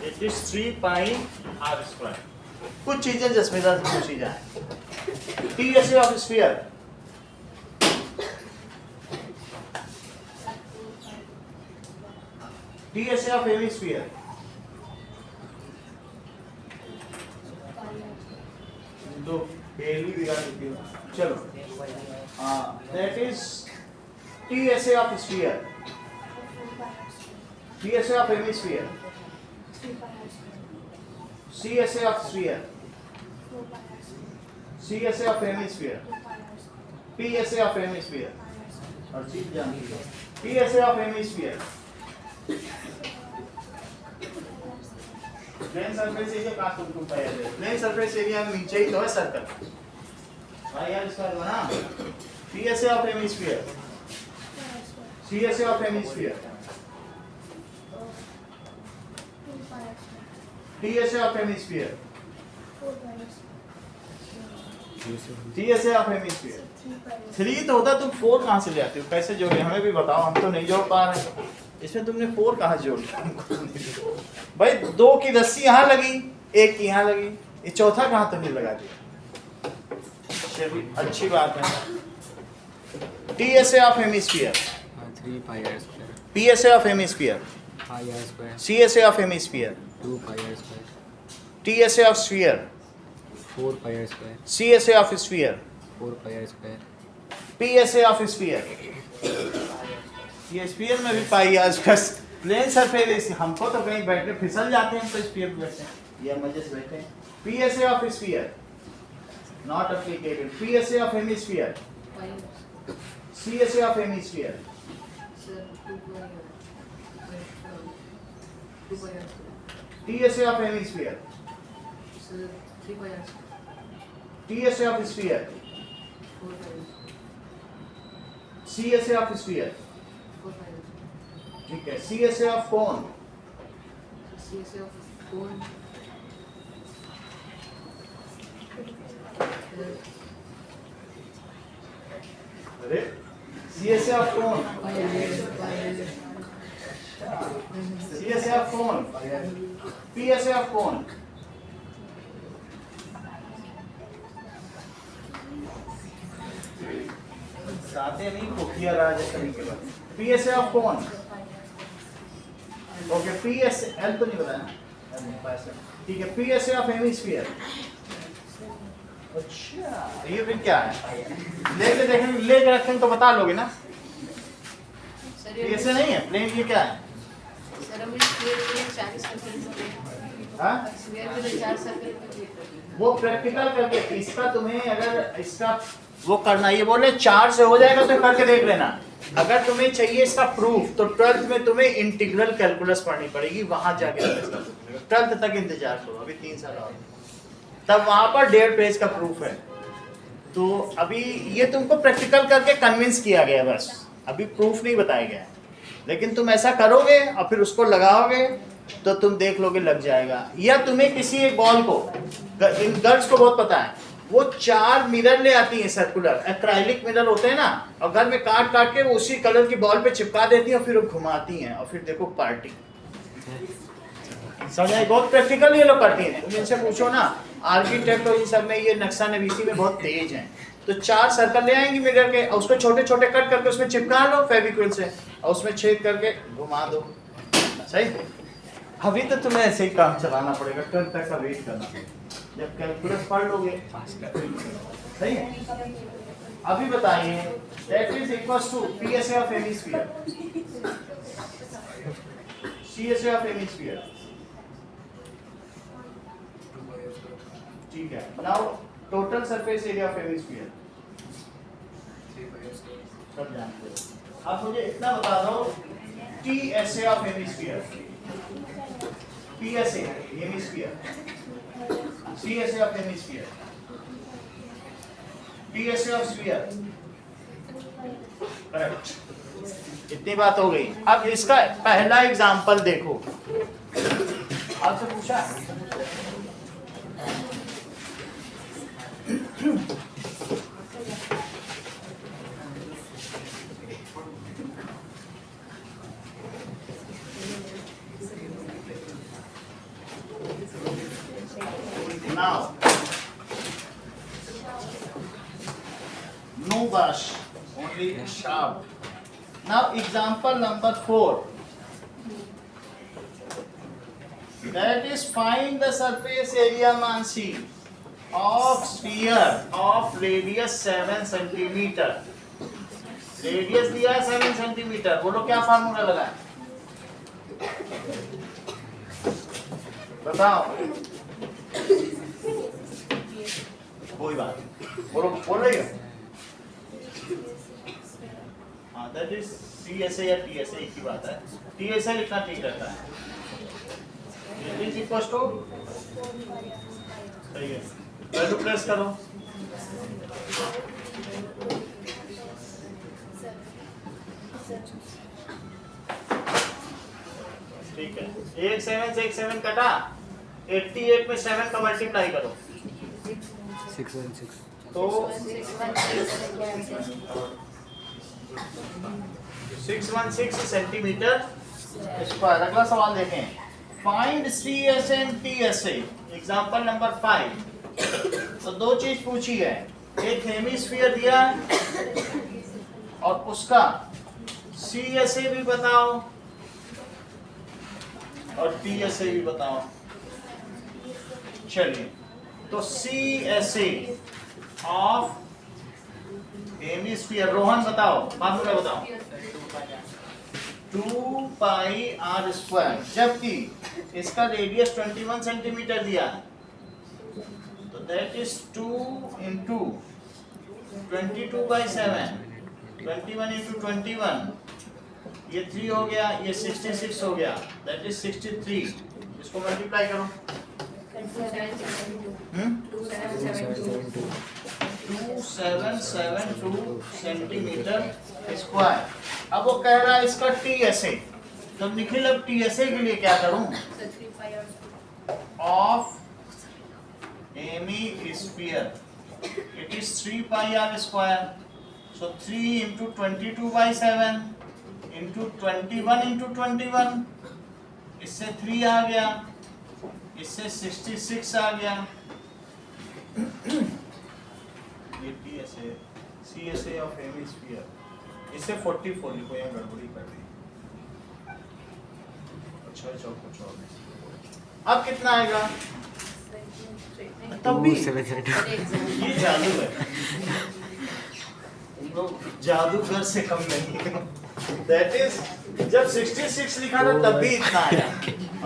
it is 3 pi r²। कुछ चीजें जसमीदा से पूछी जाए। TSA of sphere, TSA of hemisphere, तो पहली बिगाड़ देती हूँ। चलो, that is TSA of sphere, TSA of hemisphere, CSA of sphere, CSA of hemisphere, PSA of hemisphere, और चीज जानती हो PSA of hemisphere. Plane surface area का तुमको पाया जाए, प्लेन सरफेस एरिया में नीचे ही तो है सर्कल भाई यार, इसका बना PSA of hemisphere, CSA of hemisphere, TSA of hemisphere, TSA of hemisphere. 3 तो होता, तुम 4 कहाँ से ले आते हो, कैसे जोड़े हमें भी बताओ, हम तो नहीं जोड़ पा रहे। इसमें तुमने 4 कहाँ से जोड़ लिया भाई? 2 की रस्सी यहाँ लगी, 1 की यहाँ लगी, ये चौथा कहाँ तुमने लगा दिया? चलिए अच्छी बात है। TSA of hemisphere, 3 pi r², PSA of hemisphere, pi r², CSA of hemisphere, 2 pi r², TSA of sphere, 4 pi r², CSA of sphere, 4 pi r², PSA of sphere. ये स्फीयर में भी पाई आज बस प्लेन सरफेस, हमको तो कहीं बैठे फिसल जाते हैं तो स्फीयर बैठते हैं, ये मजे से बैठे हैं। PSA of sphere not applicable, PSA of hemisphere, CSA of hemisphere, TSA of hemisphere, TSA of sphere, CSA of sphere, ठीक है। CSA ऑफ कोन, अरे CSA of cone, CSA of cone, PSA of cone, साथे नहीं खुफिया राज कभी के बाद। PSA of cone, okay PSA L तो नहीं बताया, ठीक है। PSA ऑफ हेमिस्फीयर, अच्छा ये फिर क्या है? लेके देखेंगे, लेके रखेंगे तो बता लोगे ना। PSA नहीं है प्लेन, ये क्या है? हाँ? वो प्रैक्टिकल करके, इसका तुम्हें अगर इसका वो करना, ये बोले 4 से हो जाएगा तो करके देख लेना। अगर तुम्हें चाहिए इसका प्रूफ तो 12th में तुम्हें इंटीग्रल कैलकुलस पढ़नी पड़ेगी, वहां जाके 12th तक इंतजार करो, अभी 3 साल और, तब वहां पर 1.5 पेज का प्रूफ है। तो अभी ये तुमको प्रैक्टिकल करके कन्विंस किया गया, बस अभी प्रूफ नहीं बताया गया। लेकिन तुम ऐसा करोगे और फिर उसको लगाओगे तो तुम देख लोगे लग जाएगा। या तुम्हें किसी एक बॉल को, इन गर्ल्स को बहुत पता है, वो 4 मिरर ले आती हैं सर्कुलर, एक्राइलिक मिरर होते हैं ना, और घर में काट काट के वो उसी कलर की बॉल पे चिपका देती हैं और फिर वो घुमाती हैं और फिर देखो पार्टी। समझ आई? बहुत प्रैक्टिकल ये लोग करती हैं। तुम इनसे पूछो ना, आर्किटेक्ट और इन सब में ये नक्शा नवीसी में बहुत तेज हैं। तो 4 सर्कल ले आएंगी मिरर के और उसको छोटे छोटे कट करके उसमें चिपका लो फेविक्विक से और उसमें छेद करके घुमा दो। सही? अभी तो तुम्हें ऐसे ही काम चलाना पड़ेगा, 12 तक का वेट करना पड़ेगा, जब कैलकुलस पढ़ लोगे। सही है? अभी बताइए, that is equals to PSA of hemisphere, CSA of hemisphere, ठीक है। Now total surface area of hemisphere सब जानते हो। अब मुझे इतना बता दो, TSA of hemisphere, PSA hemisphere, CSA of hemisphere, PSA of sphere, correct. इतनी बात हो गई। अब इसका पहला एग्जांपल देखो, आपसे पूछा Now, no brush, only sharp. Now, example number 4. That is, find the surface area, Mansi, of sphere of radius 7 centimeter. Radius दिया है 7 सेंटीमीटर. बोलो क्या फार्मूला लगा है, बताओ. कोई बात नहीं, बोलो, बोल रही हो. हाँ, दैट इज TSA या TSA एक ही बात है. TSA लिखना ठीक रहता है. It is equals to, सही है, वैल्यू प्लेस करो. ठीक है, एक 7 से एक 7 कटा, 88 में 7 का मल्टीप्लाई करो 616 तो 616 सेंटीमीटर स्क्वायर. अगला सवाल देखें. Find CSA and TSA. Example number 5. तो दो चीज पूछी है, एक हेमिस्फीयर दिया और उसका CSA भी बताओ और TSA भी बताओ. चलिए, तो CSA ऑफ हेमिस्फीयर, रोहन बताओ, फार्मूला बताओ. 2 पाई आर स्क्वायर, जबकि इसका रेडियस 21 सेंटीमीटर दिया है, तो दैट इज 2 इंटू 22/7, 21 इंटू 21, ये 3 हो गया, ये 66 हो गया, दैट इज 63. इसको मल्टीप्लाई करो. 2772 सेंटीमीटर स्क्वायर. अब वो कह रहा है इसका TSA, तो निखिल अब TSA के लिए क्या करूं, of hemisphere, it is 3 pi r square. So 3 into 22/7 into 21 into 21, इससे 3 आ गया, इससे 66 आ गया. ये TSA, CSA ऑफ हेमिस्फीयर, इससे 44 लिखो, यहाँ गड़बड़ी कर दी. अच्छा, चौको 24. अब कितना आएगा, तब भी ये जादू है, तुम लोग जादूगर से कम नहीं है. दैट इज, जब 66 लिखा था तब भी इतना आया,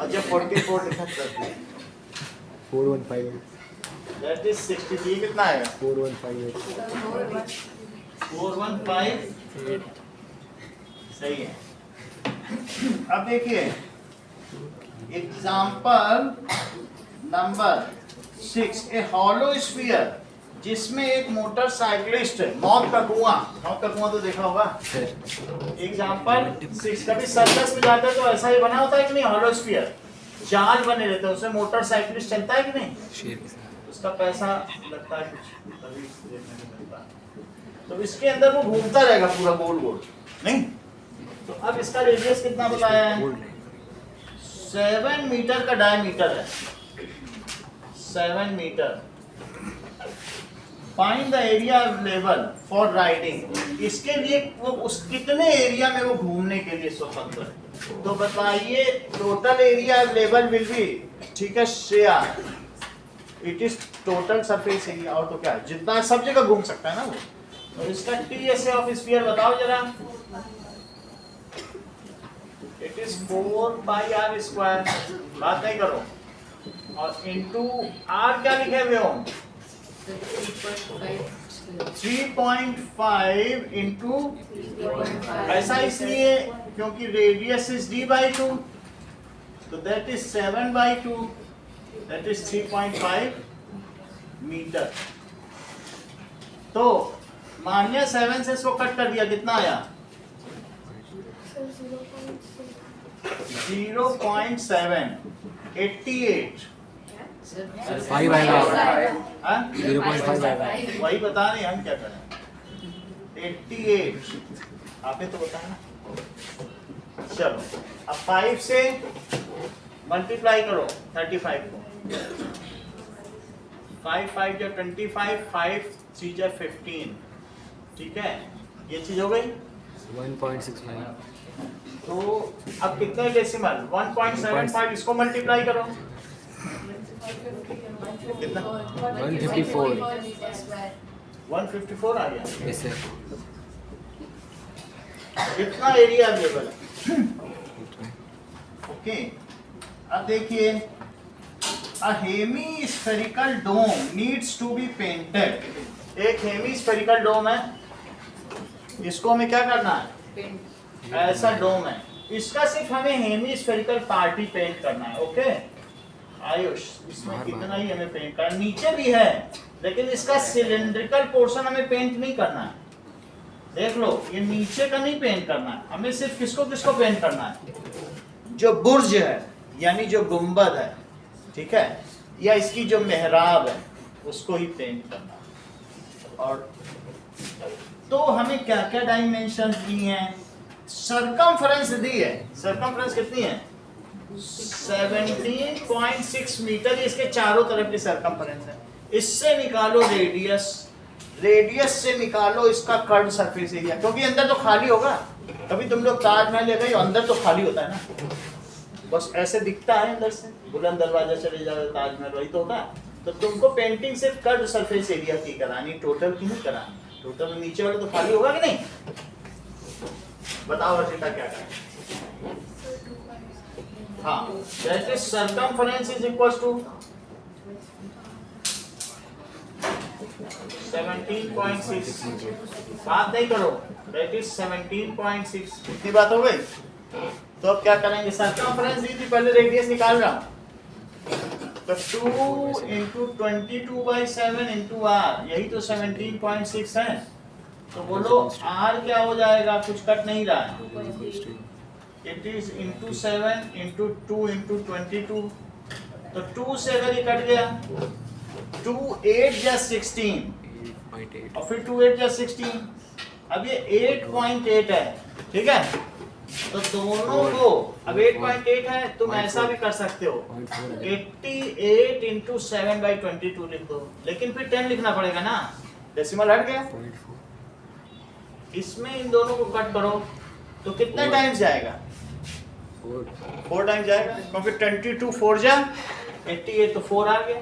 और जब 44 लिखा तब भी. 4158 दैट इज 63. कितना आएगा, 4158 4158. सही है. अब देखिए एग्जाम्पल नंबर 6. ए हॉलो स्फीयर जिसमें एक मोटरसाइकिलिस्ट, मौत का कुआं तो देखा होगा. एग्जाम्पल 6. कभी सर्कस में जाते तो ऐसा ही बना होता है कि नहीं, हॉलो स्फीयर, जाल बने रहते हैं, उसमें मोटरसाइकिलिस्ट चलता है कि नहीं, उसका पैसा लगता है कुछ, तभी देखने को मिलता है. तो इसके अंदर वो घूमता रहेगा पूरा गोल गोल, नहीं. तो अब इसका रेडियस कितना बताया है, 7 मीटर का डायमीटर है, 7 metre. Find the area available for riding. इसके लिए वो उस कितने एरिया में वो घूमने के लिए स्वतंत्र है, तो बताइए. Total area available will be, ठीक है, Shreya, it is total surface area. और तो क्या है, जितना सब जगह घूम सकता है ना वो. तो इसका TSA ऑफ स्फीयर बताओ जरा. It is 4 pi r square, बात नहीं करो, और इनटू आर क्या लिखे हुए हो, 3.5 इंटू, ऐसा इसलिए क्योंकि रेडियस इज d/2, तो that is 7/2, that is 3.5 metre. तो मानिए 7 से इसको कट कर दिया, कितना आया, 0.7, 88. 5 आएगा, हाँ? 0.5 आएगा. वही बता रहे, हम क्या करें. 88 आपने तो बताया ना. चलो, अब 5 से मल्टीप्लाई करो 35 को, 5 5 या 25, 5 3 या 15, ठीक है, ये चीज हो गई। 1.65 तो अब कितने डेसिमल 1.75, इसको मल्टीप्लाई करो कितना 154 154 आ गया। yes sir कितना एरिया अवेलेबल है, ओके। अब देखिए a hemispherical dome needs to be painted, एक हेमीस्फेरिकल डोम है, इसको हमें क्या करना है, पेंट ऐसा डोम है, इसका सिर्फ हमें हेमीस्फेरिकल पार्ट ही पेंट करना है, ओके आयुष, इसमें कितना ही हमें पेंट करना, नीचे भी है लेकिन इसका सिलेंड्रिकल पोर्शन हमें पेंट नहीं करना है, देख लो ये नीचे का नहीं पेंट करना है, हमें सिर्फ किसको किसको पेंट करना है, जो बुर्ज है यानी जो गुंबद है, ठीक है, या इसकी जो मेहराब है उसको ही पेंट करना है। और तो हमें क्या क्या डायमेंशन दी हैं, सरकमफ्रेंस दी है, सरकमफ्रेंस कितनी है 17.6 मीटर, इसके चारों तरफ की सरकमफ्रेंस है। इससे निकालो रेडियस, रेडियस से निकालो इसका कर्व सरफेस एरिया, क्योंकि अंदर तो खाली होगा, कभी तुम लोग ताजमहल ले गए अंदर तो खाली होता है ना, बस ऐसे दिखता है अंदर से, बुलंद दरवाजा चले जाओ ताजमहल वही तो होता है। तो तुमको पेंटिंग सिर्फ कर्व सरफेस एरिया की करानी, टोटल की नहीं करानी, टोटल नीचे वाले तो खाली होगा कि नहीं, बताओ अर्षिता क्या करें। हाँ, that is circumference is equals to 17.6, बात नहीं करो, that is 17.6, इतनी बात हो गई। तो अब क्या करेंगे, सरकमफ्रेंस दी थी, पहले रेडियस निकाल रहा हूं, तो 2 into 22/7 into r, यही तो 17.6 है, तो बोलो r क्या हो जाएगा, कुछ कट नहीं रहा है, it is into 7 into 2 into 22, तो 2 से अगर ये कट गया 2 8 या 16 8.8 और फिर 2 8 या 16, अब ये 8.8 है, ठीक है, तो दोनों को अब 8.8 है, तुम ऐसा भी कर सकते हो 88 इंटू 7/22 लिख दो, लेकिन फिर 10 लिखना पड़ेगा ना, डेसिमल हट गया, 0.4 इसमें इन दोनों को कट करो तो कितना टाइम्स जाएगा, 4 टाइम्स जाएगा, क्योंकि 22 4 जा 88 तो 4 आ गया।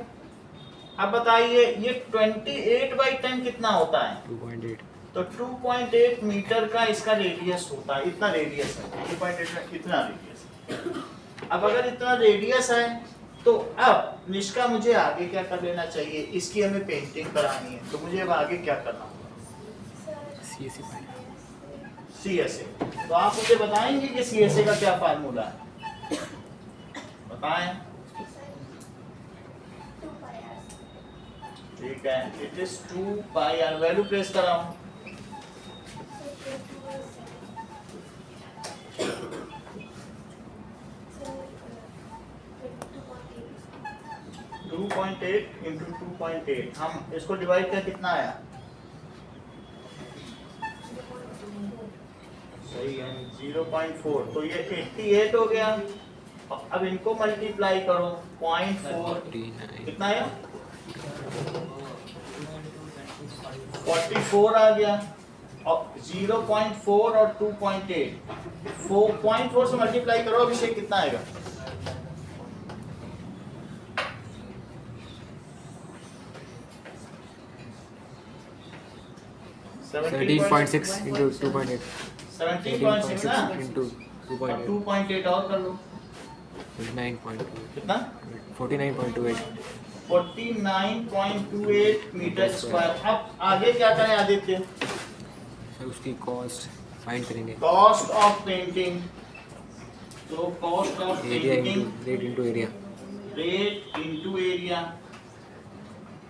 अब बताइए ये 28/10 कितना होता है, 2.8 तो 2.8 मीटर का इसका रेडियस होता है, इतना रेडियस है, 2.8 में इतना रेडियस है। अब अगर इतना रेडियस है तो अब निष्का मुझे आगे क्या कर लेना चाहिए, इसकी हमें पेंटिंग करानी है, तो मुझे अब आगे क्या करना होगा, CSA। तो आप मुझे बताएंगे कि CSA का क्या फार्मूला है, बताएं। ठीक है, it is 2 pi r, value place कराऊं, टू 2.8 इंटू 2.8, हम इसको डिवाइड कर कितना आया, सही है 0.4, तो ये 88 हो गया। अब इनको मल्टीप्लाई करो 0.4, कितना आया 44 आ गया, और 0.4 और 2.8, 4.4 से मल्टीप्लाई करो, अभिषेक कितना आएगा, 17.6 into 2.8 17.6 ना, into और 2.8 2.8 और कर लो, 49.2 कितना 49.28 49.28 मीटर स्क्वायर। अब आगे क्या करें आदित्य, सर उसकी कॉस्ट फाइंड करेंगे, कॉस्ट ऑफ पेंटिंग, तो cost of area painting into rate into area, rate into area,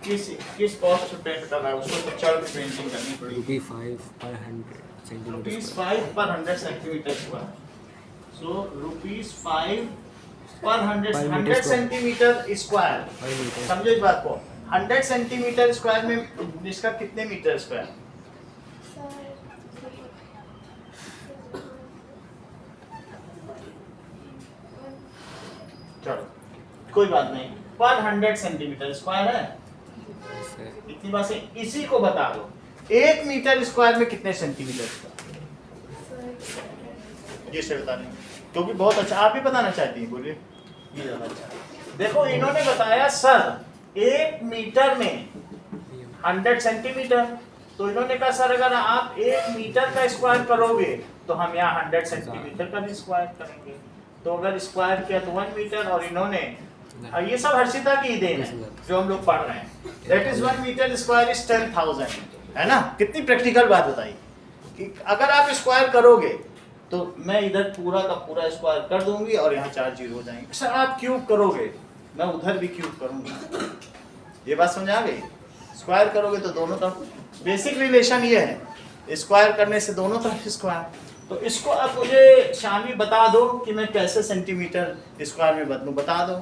किस कॉस्ट से पेंट कर रहा है उसको तो चढ़ के पेंटिंग करनी पड़ेगी, रुपी 5 per 100 सेंटीमीटर रुपीज 5 पर 100 सेंटीमीटर स्क्वायर, सो रुपीज 5 पर 100 सेंटीमीटर स्क्वायर, समझो इस बात को, 100 सेंटीमीटर स्क्वायर में इसका कितने मीटर स्क्वायर, चलो कोई बात नहीं, पर 100 सेंटीमीटर स्क्वायर है, इतनी बात से इसी को बता दो, 1 मीटर स्क्वायर में कितने सेंटीमीटर स्क्वायर? ये से बता दें, क्योंकि बहुत अच्छा आप भी बताना चाहती हैं, बोलिए। ये ज्यादा अच्छा है। देखो इन्होंने बताया सर 1 मीटर में 100 सेंटीमीटर, तो इन्होंने कहा सर अगर आप 1 मीटर का स्क्वायर करोगे तो हम यहाँ 100 सेंटीमीटर का भी स्क्वायर करेंगे। तो अगर स्क्वायर किया तो 1 मीटर, और इन्होंने ये सब हर्षिता की ही देन है जो हम लोग पढ़ रहे हैं। That is 1 metre square is 10,000, है ना। कितनी प्रैक्टिकल बात बताई कि अगर आप स्क्वायर करोगे तो मैं इधर पूरा का पूरा स्क्वायर कर दूंगी और यहाँ 4 जीरो हो जाएंगे। सर आप क्यूब करोगे, मैं उधर भी क्यूब करूंगा। ये बात समझ आ गई? स्क्वायर करोगे तो दोनों तरफ, बेसिक रिलेशन ये है, स्क्वायर करने से दोनों तरफ स्क्वायर। तो इसको अब मुझे शामी बता दो कि मैं कैसे सेंटीमीटर स्क्वायर में बदलूं, बता दो।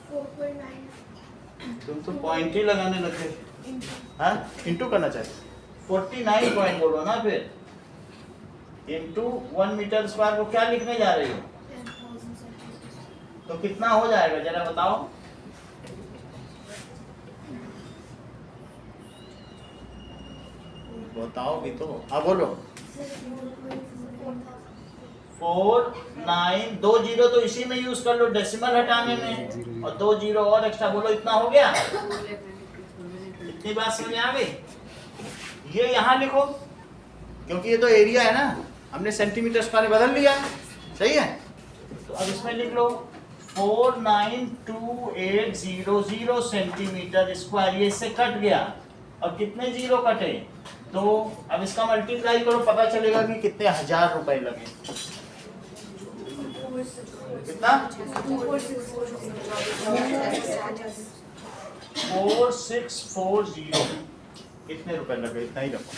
4.9 तुम तो पॉइंट ही लगाने लगे, हाँ इंटू करना चाहिए। 49 पॉइंट बोलो ना फिर, इंटू 1 मीटर स्क्वायर को क्या लिखने जा रही हो? 10,000 सेंटीमीटर। तो कितना हो जाएगा जरा बताओ। बताओ भी तो, हाँ बोलो। 4 9 2 जीरो तो इसी में यूज कर लो डेसिमल हटाने में, और 2 जीरो और एक्स्ट्रा बोलो, इतना हो गया। इतनी बात समझ में आ गई? ये यहाँ लिखो क्योंकि ये तो एरिया है ना, हमने सेंटीमीटर स्क्वायर बदल लिया, सही है। तो अब इसमें लिख लो 492,800 सेंटीमीटर स्क्वायर, ये इससे कट गया, और कितने जीरो कटे? तो अब इसका मल्टीप्लाई करो, पता चलेगा कि कितने हजार रुपए लगे। कितना? 4640, कितने रुपए लगे? इतना ही रखो।